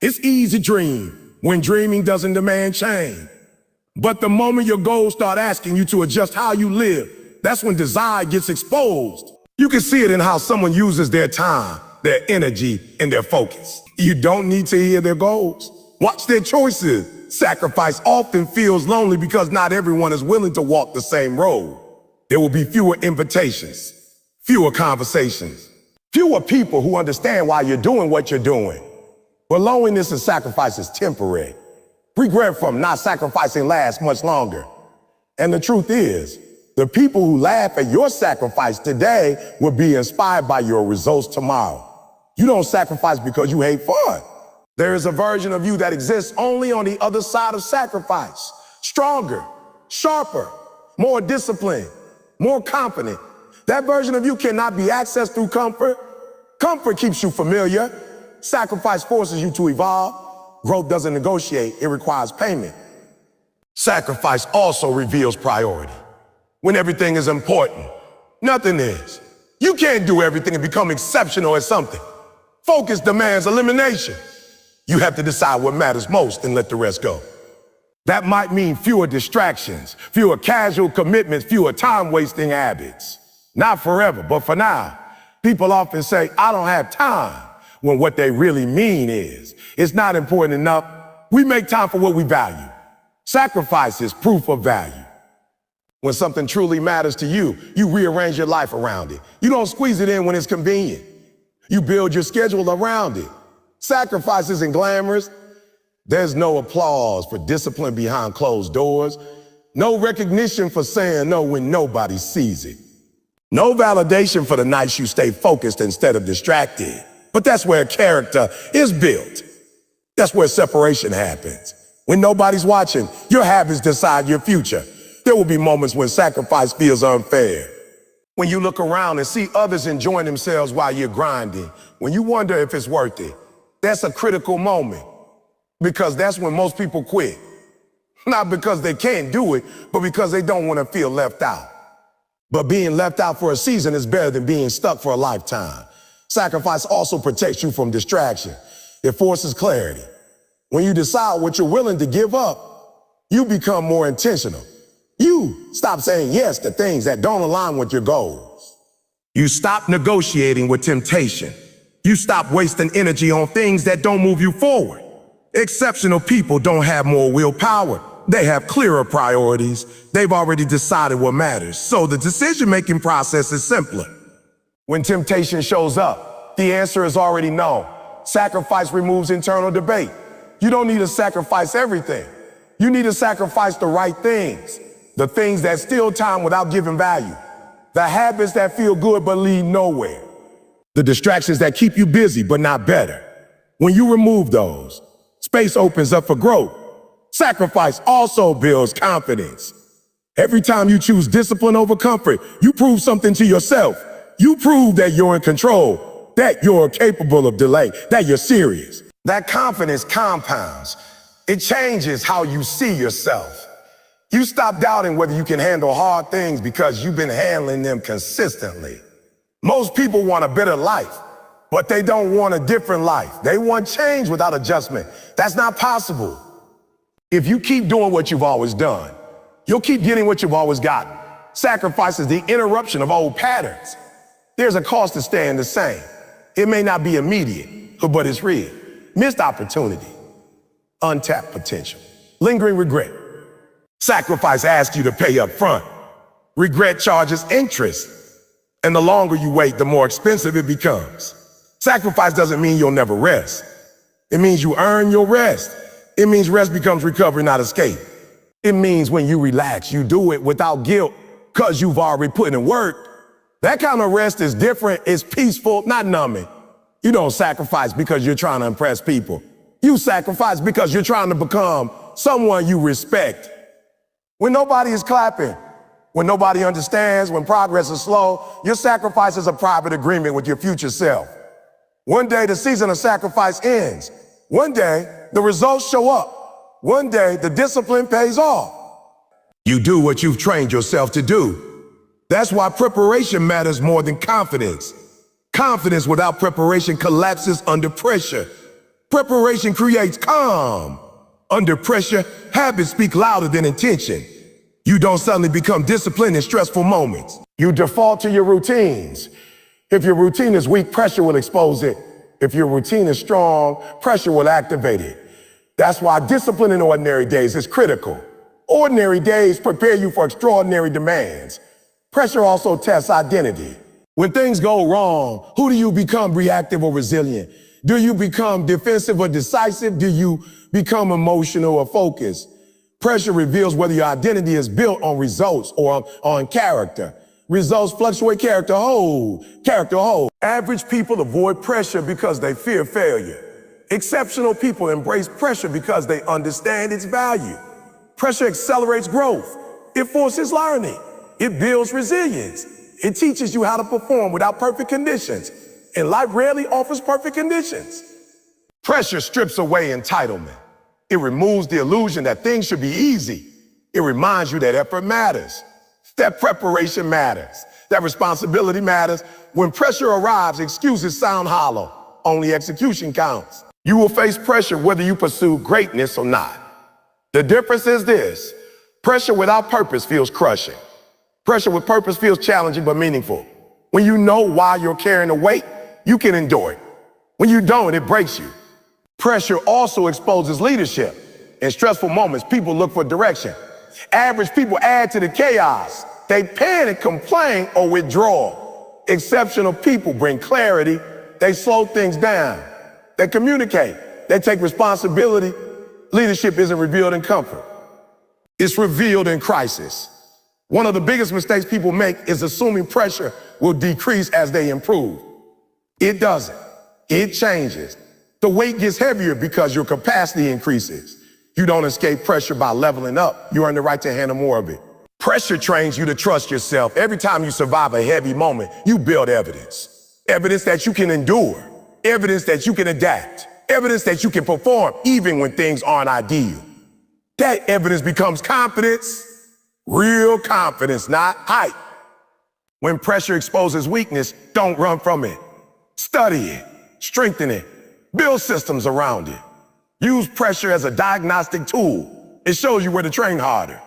It's easy to dream when dreaming doesn't demand change. But the moment your goals start asking you to adjust how you live, that's when desire gets exposed. You can see it in how someone uses their time, their energy, and their focus. You don't need to hear their goals. Watch their choices. Sacrifice often feels lonely because not everyone is willing to walk the same road. There will be fewer invitations, fewer conversations, fewer people who understand why you're doing what you're doing. But loneliness and sacrifice is temporary. Regret from not sacrificing lasts much longer. And the truth is, the people who laugh at your sacrifice today will be inspired by your results tomorrow. You don't sacrifice because you hate fun. There is a version of you that exists only on the other side of sacrifice. Stronger, sharper, more disciplined, more confident. That version of you cannot be accessed through comfort. Comfort keeps you familiar. Sacrifice forces you to evolve. Growth doesn't negotiate, it requires payment. Sacrifice also reveals priority. when everything is important. Nothing is. You can't do everything and become exceptional at something. Focus demands elimination. You have to decide what matters most and let the rest go. That might mean fewer distractions, fewer casual commitments, fewer time-wasting habits. Not forever, but for now. People often say, I don't have time, when what they really mean is, it's not important enough. We make time for what we value. Sacrifice is proof of value. When something truly matters to you, you rearrange your life around it. You don't squeeze it in when it's convenient. You build your schedule around it. Sacrifice isn't glamorous. There's no applause for discipline behind closed doors. No recognition for saying no when nobody sees it. No validation for the nights you stay focused instead of distracted. But that's where character is built. That's where separation happens. When nobody's watching, your habits decide your future. There will be moments when sacrifice feels unfair. When you look around and see others enjoying themselves while you're grinding, when you wonder if it's worth it, that's a critical moment. Because that's when most people quit. Not because they can't do it, but because they don't want to feel left out. But being left out for a season is better than being stuck for a lifetime. Sacrifice also protects you from distraction. It forces clarity. When you decide what you're willing to give up, you become more intentional. You stop saying yes to things that don't align with your goals. You stop negotiating with temptation. You stop wasting energy on things that don't move you forward. Exceptional people don't have more willpower. They have clearer priorities. They've already decided what matters. So the decision-making process is simpler. When temptation shows up, the answer is already known. Sacrifice removes internal debate. You don't need to sacrifice everything. You need to sacrifice the right things. The things that steal time without giving value. The habits that feel good but lead nowhere. The distractions that keep you busy but not better. When you remove those, space opens up for growth. Sacrifice also builds confidence. Every time you choose discipline over comfort, you prove something to yourself. You prove that you're in control, that you're capable of delay, that you're serious. That confidence compounds. It changes how you see yourself. You stop doubting whether you can handle hard things because you've been handling them consistently. Most people want a better life, but they don't want a different life. They want change without adjustment. That's not possible. If you keep doing what you've always done, you'll keep getting what you've always gotten. Sacrifice is the interruption of old patterns. There's a cost to staying the same. It may not be immediate, but it's real. Missed opportunity, untapped potential, lingering regret. Sacrifice asks you to pay up front. Regret charges interest. And the longer you wait, the more expensive it becomes. Sacrifice doesn't mean you'll never rest. It means you earn your rest. It means rest becomes recovery, not escape. It means when you relax, you do it without guilt because you've already put in work. That kind of rest is different. It's peaceful, not numbing. You don't sacrifice because you're trying to impress people. You sacrifice because you're trying to become someone you respect. When nobody is clapping, when nobody understands, when progress is slow, your sacrifice is a private agreement with your future self. One day the season of sacrifice ends. One day the results show up. One day the discipline pays off. You do what you've trained yourself to do. That's why preparation matters more than confidence. Confidence without preparation collapses under pressure. Preparation creates calm. Under pressure, habits speak louder than intention. You don't suddenly become disciplined in stressful moments. You default to your routines. If your routine is weak, pressure will expose it. If your routine is strong, pressure will activate it. That's why discipline in ordinary days is critical. Ordinary days prepare you for extraordinary demands. Pressure also tests identity. When things go wrong, who do you become, reactive or resilient? Do you become defensive or decisive? Do you become emotional or focused? Pressure reveals whether your identity is built on results or on character. Results fluctuate, character hold. Average people avoid pressure because they fear failure. Exceptional people embrace pressure because they understand its value. Pressure accelerates growth. It forces learning. It builds resilience. It teaches you how to perform without perfect conditions. And life rarely offers perfect conditions. Pressure strips away entitlement. It removes the illusion that things should be easy. It reminds you that effort matters. That preparation matters. That responsibility matters. When pressure arrives, excuses sound hollow. Only execution counts. You will face pressure whether you pursue greatness or not. The difference is this: pressure without purpose feels crushing. Pressure with purpose feels challenging but meaningful. When you know why you're carrying the weight, you can endure it. When you don't, it breaks you. Pressure also exposes leadership. In stressful moments, people look for direction. Average people add to the chaos. They panic, complain, or withdraw. Exceptional people bring clarity. They slow things down. They communicate. They take responsibility. Leadership isn't revealed in comfort. It's revealed in crisis. One of the biggest mistakes people make is assuming pressure will decrease as they improve. It doesn't. It changes. The weight gets heavier because your capacity increases. You don't escape pressure by leveling up. You earn the right to handle more of it. Pressure trains you to trust yourself. Every time you survive a heavy moment, you build evidence. Evidence that you can endure. Evidence that you can adapt. Evidence that you can perform even when things aren't ideal. That evidence becomes confidence. Real confidence, not hype. When pressure exposes weakness, don't run from it. Study it, strengthen it, build systems around it. Use pressure as a diagnostic tool. It shows you where to train harder,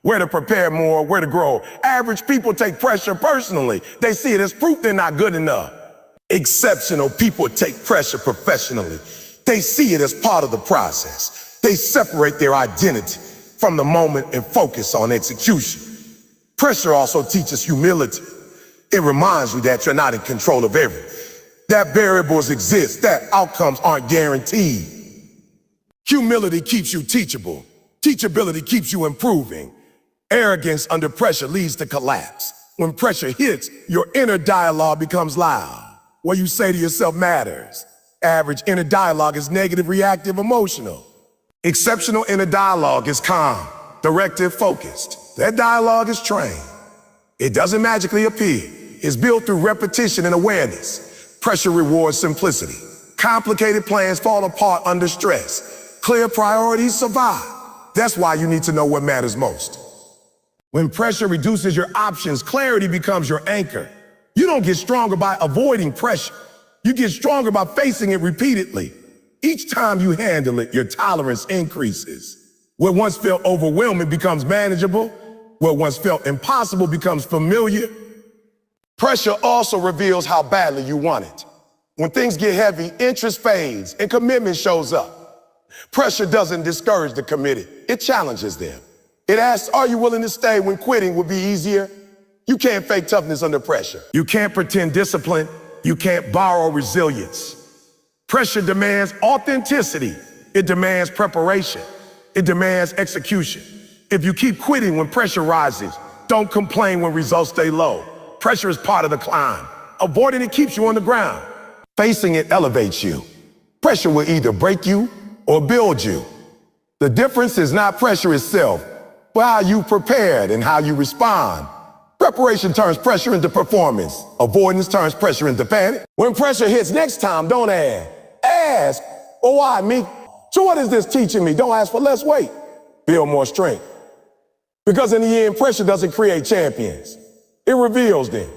where to prepare more, where to grow. Average people take pressure personally. They see it as proof they're not good enough. Exceptional people take pressure professionally. They see it as part of the process. They separate their identity from the moment and focus on execution. Pressure also teaches humility. It reminds you that you're not in control of everything, that variables exist, that outcomes aren't guaranteed. Humility keeps you teachable. Teachability keeps you improving. Arrogance under pressure leads to collapse. When pressure hits, your inner dialogue becomes loud. What you say to yourself matters. Average inner dialogue is negative, reactive, emotional. Exceptional inner dialogue is calm, directive, focused. That dialogue is trained. It doesn't magically appear. It's built through repetition and awareness. Pressure rewards simplicity. Complicated plans fall apart under stress. Clear priorities survive. That's why you need to know what matters most. When pressure reduces your options, clarity becomes your anchor. You don't get stronger by avoiding pressure. You get stronger by facing it repeatedly. Each time you handle it, your tolerance increases. What once felt overwhelming becomes manageable. What once felt impossible becomes familiar. Pressure also reveals how badly you want it. When things get heavy, interest fades and commitment shows up. Pressure doesn't discourage the committed. It challenges them. It asks, are you willing to stay when quitting would be easier? You can't fake toughness under pressure. You can't pretend discipline. You can't borrow resilience. Pressure demands authenticity. It demands preparation. It demands execution. If you keep quitting when pressure rises, don't complain when results stay low. Pressure is part of the climb. Avoiding it keeps you on the ground. Facing it elevates you. Pressure will either break you or build you. The difference is not pressure itself, but how you prepared and how you respond. Preparation turns pressure into performance. Avoidance turns pressure into panic. When pressure hits next time, don't ask, oh, why me? So what is this teaching me? Don't ask for less weight. Build more strength. Because in the end, pressure doesn't create champions. It reveals them.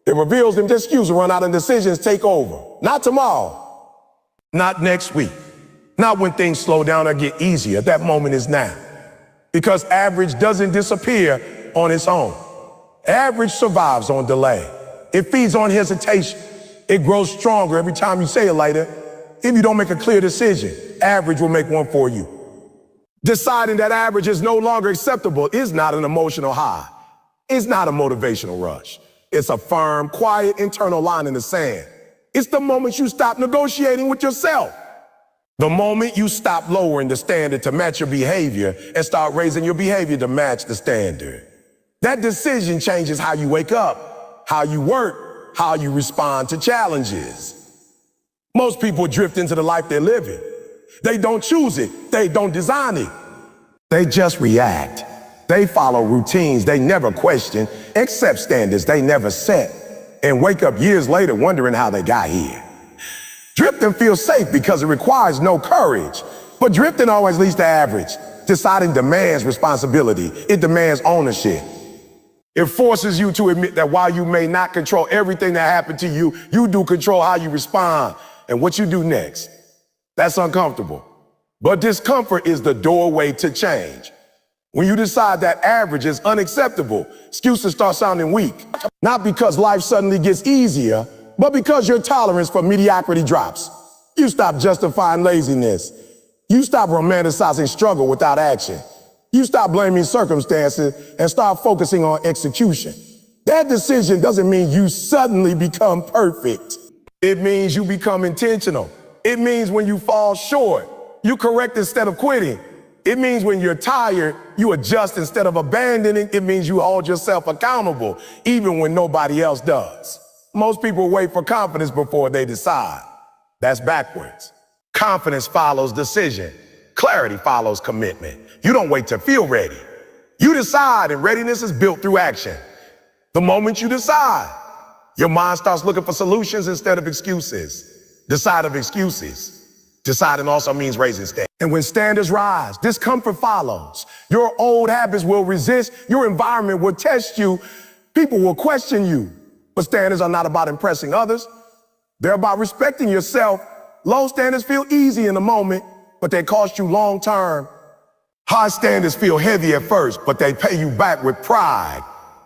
It reveals them. The excuses run out and decisions take over. Not tomorrow. Not next week. Not when things slow down or get easier. That moment is now. Because average doesn't disappear on its own. Average survives on delay. It feeds on hesitation. It grows stronger every time you say it later. If you don't make a clear decision, average will make one for you. Deciding that average is no longer acceptable is not an emotional high. It's not a motivational rush. It's a firm, quiet, internal line in the sand. It's the moment you stop negotiating with yourself. The moment you stop lowering the standard to match your behavior and start raising your behavior to match the standard. That decision changes how you wake up, how you work, how you respond to challenges. Most people drift into the life they're living. They don't choose it. They don't design it. They just react. They follow routines they never question, accept standards they never set, and wake up years later wondering how they got here. Drifting feels safe because it requires no courage, but drifting always leads to average. Deciding demands responsibility. It demands ownership. It forces you to admit that while you may not control everything that happened to you, you do control how you respond and what you do next. That's uncomfortable. But discomfort is the doorway to change. When you decide that average is unacceptable, excuses start sounding weak. Not because life suddenly gets easier, but because your tolerance for mediocrity drops. You stop justifying laziness. You stop romanticizing struggle without action. You stop blaming circumstances and start focusing on execution. That decision doesn't mean you suddenly become perfect. It means you become intentional. It means when you fall short, you correct instead of quitting. It means when you're tired, you adjust instead of abandoning. It means you hold yourself accountable, even when nobody else does. Most people wait for confidence before they decide. That's backwards. Confidence follows decision. Clarity follows commitment. You don't wait to feel ready. You decide, and readiness is built through action. The moment you decide, your mind starts looking for solutions instead of excuses. Decide of excuses. Deciding also means raising standards. And when standards rise, discomfort follows. Your old habits will resist. Your environment will test you. People will question you. But standards are not about impressing others. They're about respecting yourself. Low standards feel easy in the moment, but they cost you long term. High standards feel heavy at first, but they pay you back with pride.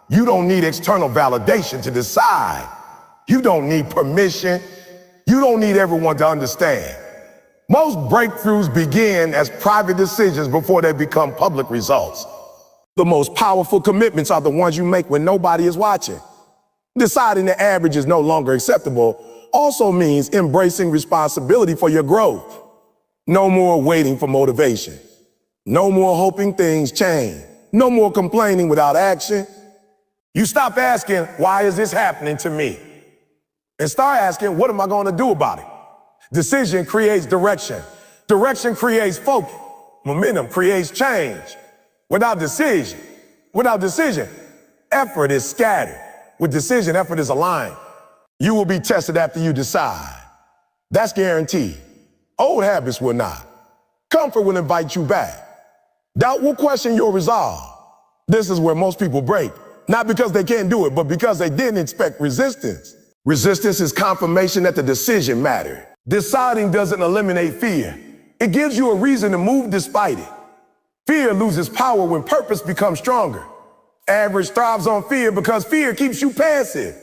You don't need external validation to decide. You don't need permission. You don't need everyone to understand. Most breakthroughs begin as private decisions before they become public results. The most powerful commitments are the ones you make when nobody is watching. Deciding the average is no longer acceptable also means embracing responsibility for your growth. No more waiting for motivation. No more hoping things change. No more complaining without action. You stop asking, why is this happening to me? And start asking, what am I going to do about it? Decision creates direction. Direction creates focus. Momentum creates change. Without decision, effort is scattered. With decision, effort is aligned. You will be tested after you decide. That's guaranteed. Old habits will not. Comfort will invite you back. Doubt will question your resolve. This is where most people break. Not because they can't do it, but because they didn't expect resistance. Resistance is confirmation that the decision mattered. Deciding doesn't eliminate fear. It gives you a reason to move despite it. Fear loses power when purpose becomes stronger. Average thrives on fear because fear keeps you passive.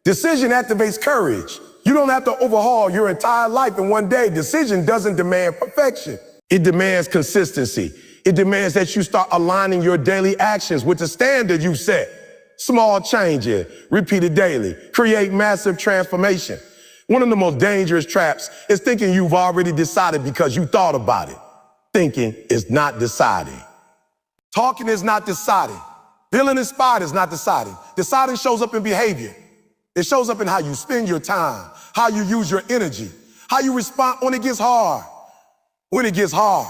Decision activates courage. You don't have to overhaul your entire life in one day. Decision doesn't demand perfection. It demands consistency. It demands that you start aligning your daily actions with the standard you set. Small changes, repeated daily, create massive transformation. One of the most dangerous traps is thinking you've already decided because you thought about it. Thinking is not deciding. Talking is not deciding. Feeling inspired is not deciding. Deciding shows up in behavior. It shows up in how you spend your time, how you use your energy, how you respond when it gets hard. When it gets hard,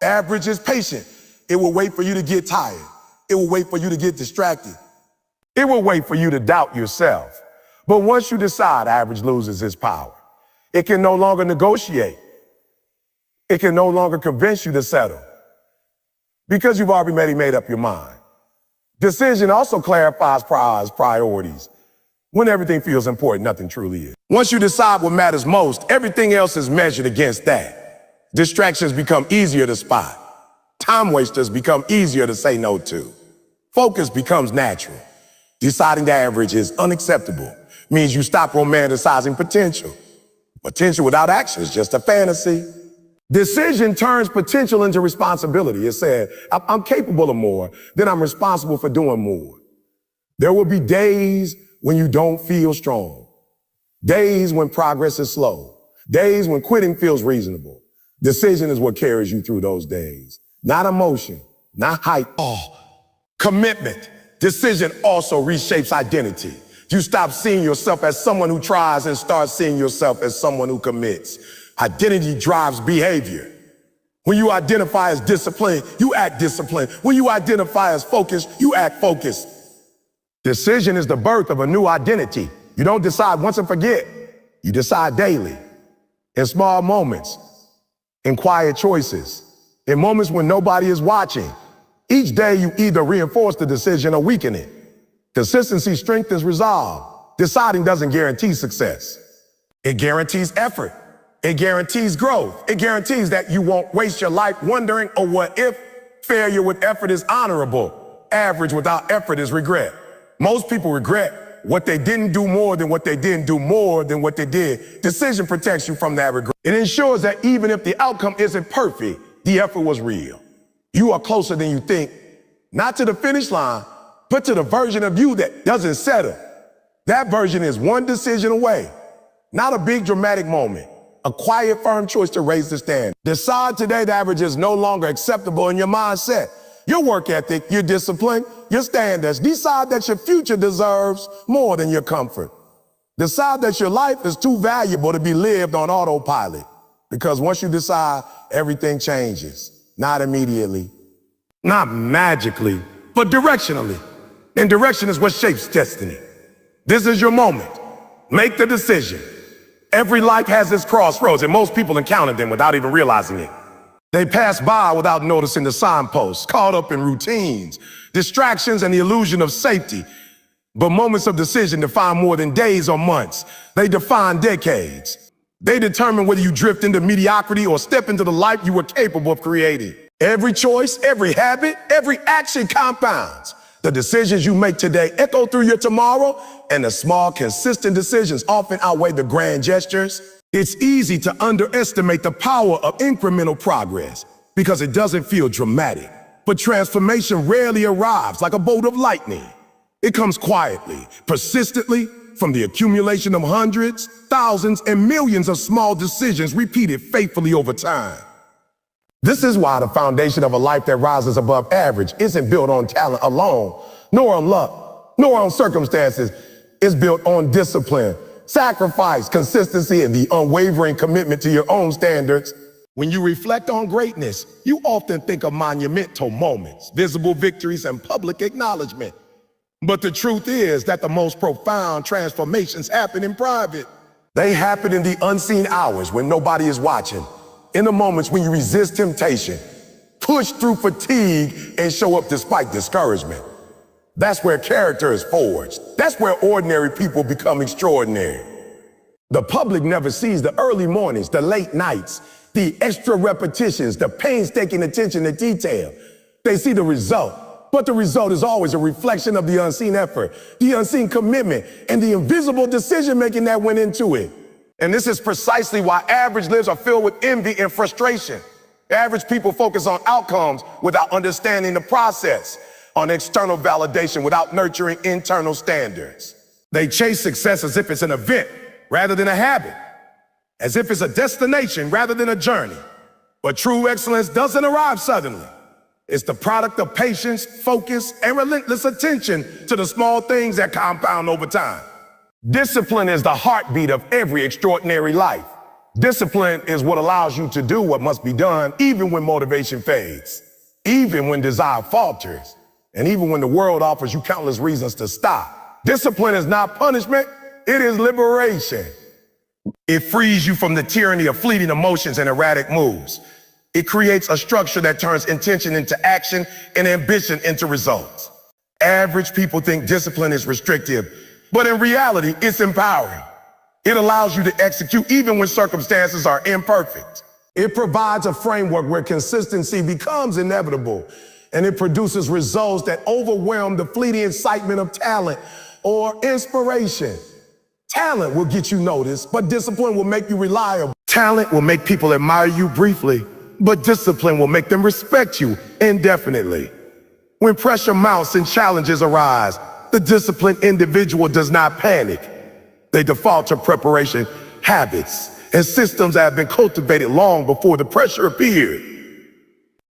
average is patient. It will wait for you to get tired. It will wait for you to get distracted. It will wait for you to doubt yourself. But once you decide, average loses its power. It can no longer negotiate. It can no longer convince you to settle because you've already made up your mind. Decision also clarifies priorities. When everything feels important, nothing truly is. Once you decide what matters most, everything else is measured against that. Distractions become easier to spot. Time wasters become easier to say no to. Focus becomes natural. Deciding the average is unacceptable means you stop romanticizing potential. Potential without action is just a fantasy. Decision turns potential into responsibility. It said, I'm capable of more, then I'm responsible for doing more. There will be days when you don't feel strong. Days when progress is slow. Days when quitting feels reasonable. Decision is what carries you through those days. Not emotion, not hype. Commitment. Decision also reshapes identity. You stop seeing yourself as someone who tries and start seeing yourself as someone who commits. Identity drives behavior. When you identify as disciplined, you act disciplined. When you identify as focused, you act focused. Decision is the birth of a new identity. You don't decide once and forget. You decide daily, in small moments, in quiet choices, in moments when nobody is watching. Each day you either reinforce the decision or weaken it. Consistency strengthens resolve. Deciding doesn't guarantee success. It guarantees effort. It guarantees growth. It guarantees that you won't waste your life wondering, oh, what if? Failure with effort is honorable. Average without effort is regret. Most people regret what they didn't do more than what they didn't do more than what they did. Decision protects you from that regret. It ensures that even if the outcome isn't perfect, the effort was real. You are closer than you think, not to the finish line, but to the version of you that doesn't settle. That version is one decision away. Not a big dramatic moment. A quiet, firm choice to raise the standard. Decide today the average is no longer acceptable in your mindset. Your work ethic, your discipline, your standards. Decide that your future deserves more than your comfort. Decide that your life is too valuable to be lived on autopilot. Because once you decide, everything changes. Not immediately, not magically, but directionally. And direction is what shapes destiny. This is your moment. Make the decision. Every life has its crossroads, and most people encounter them without even realizing it. They pass by without noticing the signposts, caught up in routines, distractions, and the illusion of safety. But moments of decision define more than days or months. They define decades. They determine whether you drift into mediocrity or step into the life you were capable of creating. Every choice, every habit, every action compounds. The decisions you make today echo through your tomorrow, and the small, consistent decisions often outweigh the grand gestures. It's easy to underestimate the power of incremental progress because it doesn't feel dramatic. But transformation rarely arrives like a bolt of lightning. It comes quietly, persistently, from the accumulation of hundreds, thousands, and millions of small decisions repeated faithfully over time. This is why the foundation of a life that rises above average isn't built on talent alone, nor on luck, nor on circumstances. It's built on discipline, sacrifice, consistency, and the unwavering commitment to your own standards. When you reflect on greatness, you often think of monumental moments, visible victories, and public acknowledgement. But the truth is that the most profound transformations happen in private. They happen in the unseen hours when nobody is watching. In the moments when you resist temptation, push through fatigue, and show up despite discouragement. That's where character is forged. That's where ordinary people become extraordinary. The public never sees the early mornings, the late nights, the extra repetitions, the painstaking attention to detail. They see the result, but the result is always a reflection of the unseen effort, the unseen commitment, and the invisible decision-making that went into it. And this is precisely why average lives are filled with envy and frustration. Average people focus on outcomes without understanding the process, on external validation without nurturing internal standards. They chase success as if it's an event rather than a habit, as if it's a destination rather than a journey. But true excellence doesn't arrive suddenly. It's the product of patience, focus, and relentless attention to the small things that compound over time. Discipline is the heartbeat of every extraordinary life. Discipline is what allows you to do what must be done even when motivation fades, even when desire falters, and even when the world offers you countless reasons to stop. Discipline is not punishment, it is liberation. It frees you from the tyranny of fleeting emotions and erratic moves. It creates a structure that turns intention into action and ambition into results. Average people think discipline is restrictive, but in reality, it's empowering. It allows you to execute even when circumstances are imperfect. It provides a framework where consistency becomes inevitable, and it produces results that overwhelm the fleeting excitement of talent or inspiration. Talent will get you noticed, but discipline will make you reliable. Talent will make people admire you briefly, but discipline will make them respect you indefinitely. When pressure mounts and challenges arise, the disciplined individual does not panic. They default to preparation habits and systems that have been cultivated long before the pressure appeared.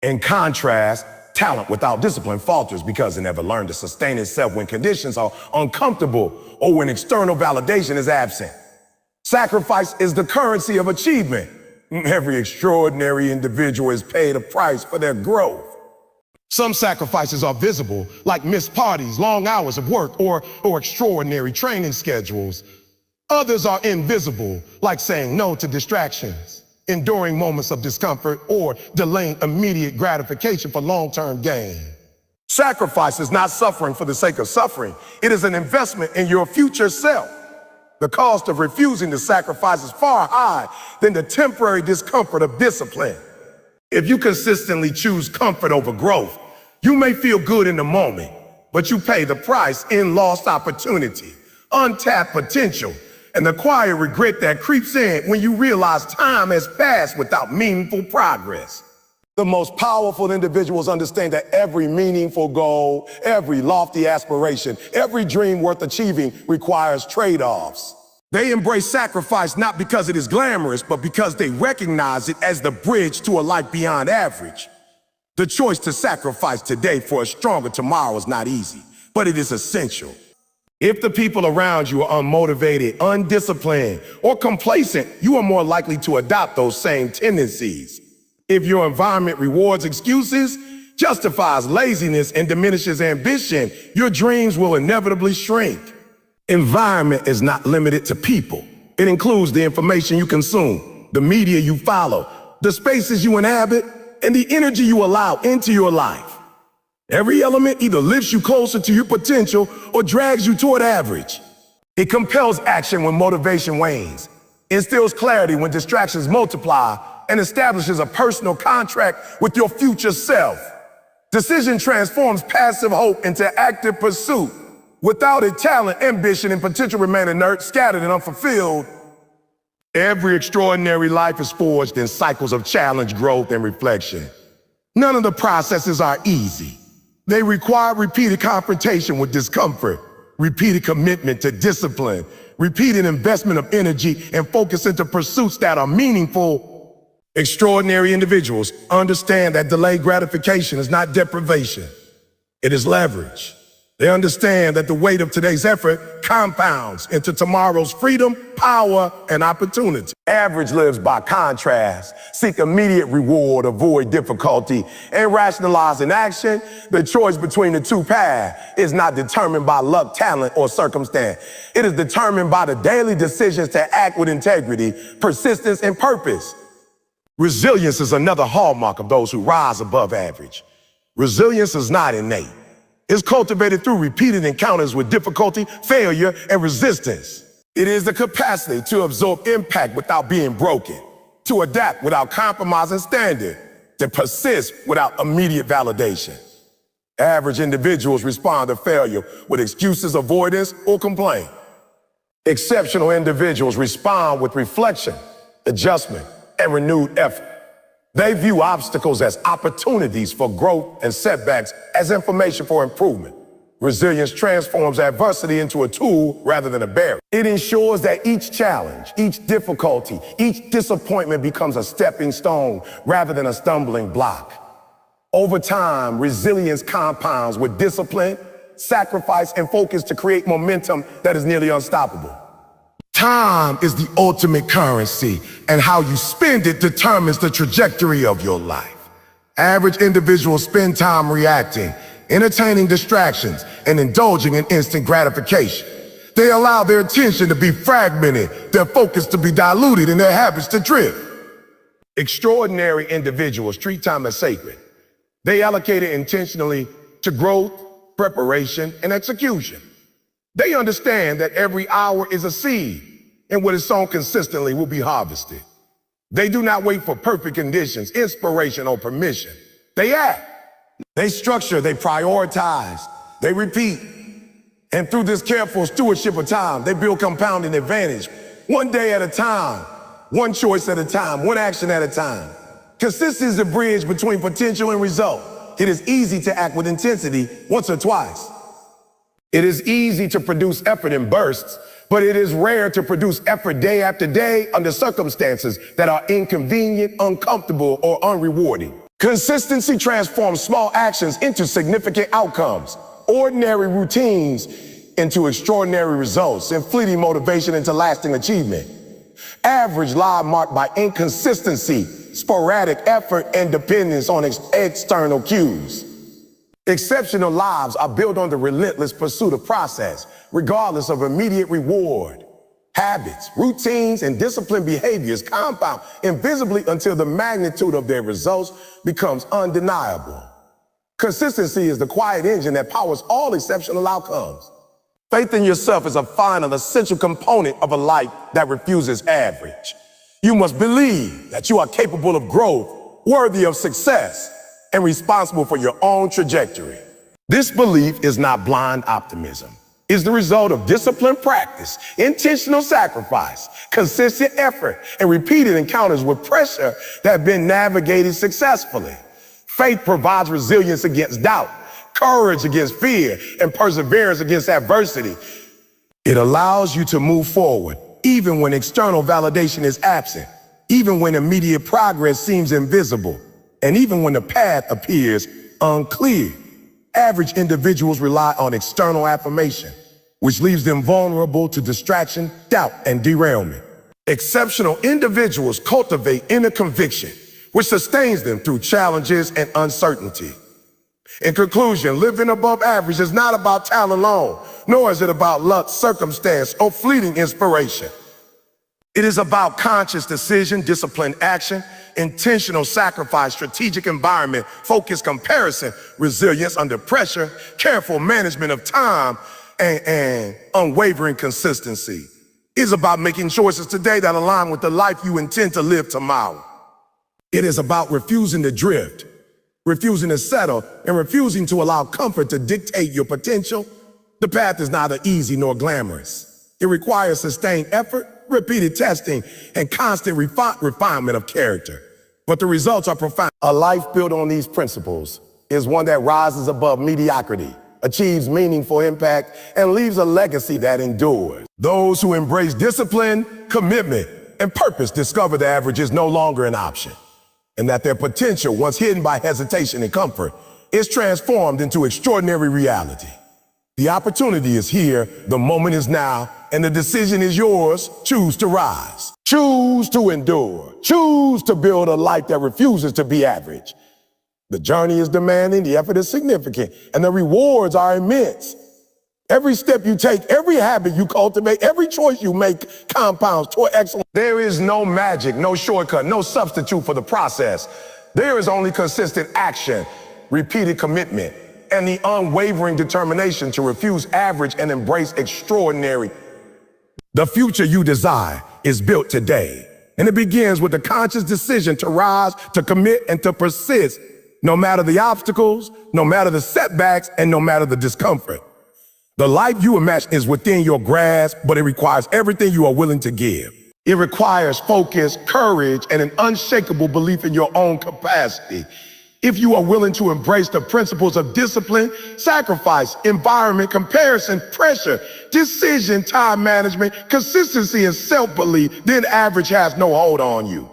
In contrast, talent without discipline falters because it never learned to sustain itself when conditions are uncomfortable or when external validation is absent. Sacrifice is the currency of achievement. Every extraordinary individual is paid a price for their growth. Some sacrifices are visible, like missed parties, long hours of work, or extraordinary training schedules. Others are invisible, like saying no to distractions, enduring moments of discomfort, or delaying immediate gratification for long-term gain. Sacrifice is not suffering for the sake of suffering. It is an investment in your future self. The cost of refusing to sacrifice is far higher than the temporary discomfort of discipline. If you consistently choose comfort over growth, you may feel good in the moment, but you pay the price in lost opportunity, untapped potential, and the quiet regret that creeps in when you realize time has passed without meaningful progress. The most powerful individuals understand that every meaningful goal, every lofty aspiration, every dream worth achieving requires trade-offs. They embrace sacrifice not because it is glamorous, but because they recognize it as the bridge to a life beyond average. The choice to sacrifice today for a stronger tomorrow is not easy, but it is essential. If the people around you are unmotivated, undisciplined, or complacent, you are more likely to adopt those same tendencies. If your environment rewards excuses, justifies laziness, and diminishes ambition, your dreams will inevitably shrink. Environment is not limited to people. It includes the information you consume, the media you follow, the spaces you inhabit, and the energy you allow into your life. Every element either lifts you closer to your potential or drags you toward average. It compels action when motivation wanes, instills clarity when distractions multiply, and establishes a personal contract with your future self. Decision transforms passive hope into active pursuit. Without it, talent, ambition, and potential remain inert, scattered, and unfulfilled. Every extraordinary life is forged in cycles of challenge, growth, and reflection. None of the processes are easy. They require repeated confrontation with discomfort, repeated commitment to discipline, repeated investment of energy, and focus into pursuits that are meaningful. Extraordinary individuals understand that delayed gratification is not deprivation. It is leverage. They understand that the weight of today's effort compounds into tomorrow's freedom, power, and opportunity. Average lives by contrast, seek immediate reward, avoid difficulty, and rationalize inaction. The choice between the two paths is not determined by luck, talent, or circumstance. It is determined by the daily decisions to act with integrity, persistence, and purpose. Resilience is another hallmark of those who rise above average. Resilience is not innate. It's cultivated through repeated encounters with difficulty, failure, and resistance. It is the capacity to absorb impact without being broken, to adapt without compromising standard, to persist without immediate validation. Average individuals respond to failure with excuses, avoidance, or complaint. Exceptional individuals respond with reflection, adjustment, and renewed effort. They view obstacles as opportunities for growth and setbacks as information for improvement. Resilience transforms adversity into a tool rather than a barrier. It ensures that each challenge, each difficulty, each disappointment becomes a stepping stone rather than a stumbling block. Over time, resilience compounds with discipline, sacrifice, and focus to create momentum that is nearly unstoppable. Time is the ultimate currency, and how you spend it determines the trajectory of your life. Average individuals spend time reacting, entertaining distractions, and indulging in instant gratification. They allow their attention to be fragmented, their focus to be diluted, and their habits to drift. Extraordinary individuals treat time as sacred. They allocate it intentionally to growth, preparation, and execution. They understand that every hour is a seed, and what is sown consistently will be harvested. They do not wait for perfect conditions, inspiration, or permission. They act. They structure, they prioritize, they repeat. And through this careful stewardship of time, they build compounding advantage. One day at a time, one choice at a time, one action at a time. Consistency is the bridge between potential and result. It is easy to act with intensity once or twice. It is easy to produce effort in bursts, but it is rare to produce effort day after day under circumstances that are inconvenient, uncomfortable, or unrewarding. Consistency transforms small actions into significant outcomes, ordinary routines into extraordinary results, and fleeting motivation into lasting achievement. Average lives marked by inconsistency, sporadic effort, and dependence on external cues. Exceptional lives are built on the relentless pursuit of process, regardless of immediate reward. Habits, routines, and disciplined behaviors compound invisibly until the magnitude of their results becomes undeniable. Consistency is the quiet engine that powers all exceptional outcomes. Faith in yourself is a final, essential component of a life that refuses average. You must believe that you are capable of growth, worthy of success, and responsible for your own trajectory. This belief is not blind optimism. It's the result of disciplined practice, intentional sacrifice, consistent effort, and repeated encounters with pressure that have been navigated successfully. Faith provides resilience against doubt, courage against fear, and perseverance against adversity. It allows you to move forward, even when external validation is absent, even when immediate progress seems invisible, and even when the path appears unclear. Average individuals rely on external affirmation, which leaves them vulnerable to distraction, doubt, and derailment. Exceptional individuals cultivate inner conviction, which sustains them through challenges and uncertainty. In conclusion, living above average is not about talent alone, nor is it about luck, circumstance, or fleeting inspiration. It is about conscious decision, disciplined action, intentional sacrifice, strategic environment, focused comparison, resilience under pressure, careful management of time, and unwavering consistency. It is about making choices today that align with the life you intend to live tomorrow. It is about refusing to drift, refusing to settle, and refusing to allow comfort to dictate your potential. The path is neither easy nor glamorous. It requires sustained effort, repeated testing, and constant refinement of character. But the results are profound. A life built on these principles is one that rises above mediocrity, achieves meaningful impact, and leaves a legacy that endures. Those who embrace discipline, commitment, and purpose discover the average is no longer an option, and that their potential, once hidden by hesitation and comfort, is transformed into extraordinary reality. The opportunity is here, the moment is now, and the decision is yours. Choose to rise. Choose to endure. Choose to build a life that refuses to be average. The journey is demanding, the effort is significant, and the rewards are immense. Every step you take, every habit you cultivate, every choice you make compounds toward excellence. There is no magic, no shortcut, no substitute for the process. There is only consistent action, repeated commitment, and the unwavering determination to refuse average and embrace extraordinary. The future you desire is built today, and it begins with a conscious decision to rise, to commit, and to persist, no matter the obstacles, no matter the setbacks, and no matter the discomfort. The life you imagine is within your grasp, but it requires everything you are willing to give. It requires focus, courage, and an unshakable belief in your own capacity. If you are willing to embrace the principles of discipline, sacrifice, environment, comparison, pressure, decision, time management, consistency, and self-belief, then average has no hold on you.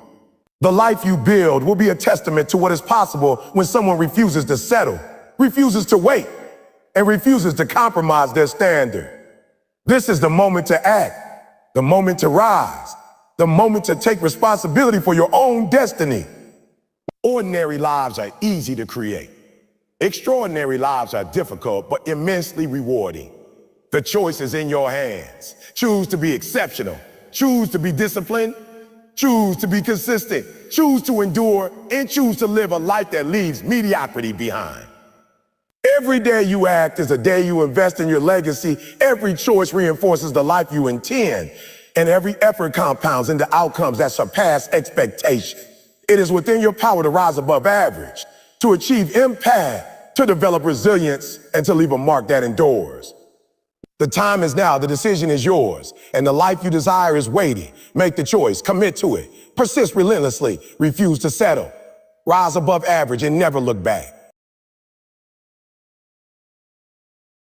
The life you build will be a testament to what is possible when someone refuses to settle, refuses to wait, and refuses to compromise their standard. This is the moment to act, the moment to rise, the moment to take responsibility for your own destiny. Ordinary lives are easy to create. Extraordinary lives are difficult, but immensely rewarding. The choice is in your hands. Choose to be exceptional. Choose to be disciplined. Choose to be consistent. Choose to endure, and choose to live a life that leaves mediocrity behind. Every day you act is a day you invest in your legacy. Every choice reinforces the life you intend, and every effort compounds into outcomes that surpass expectation. It is within your power to rise above average, to achieve impact, to develop resilience, and to leave a mark that endures. The time is now, the decision is yours, and the life you desire is waiting. Make the choice, commit to it, persist relentlessly, refuse to settle, rise above average, and never look back.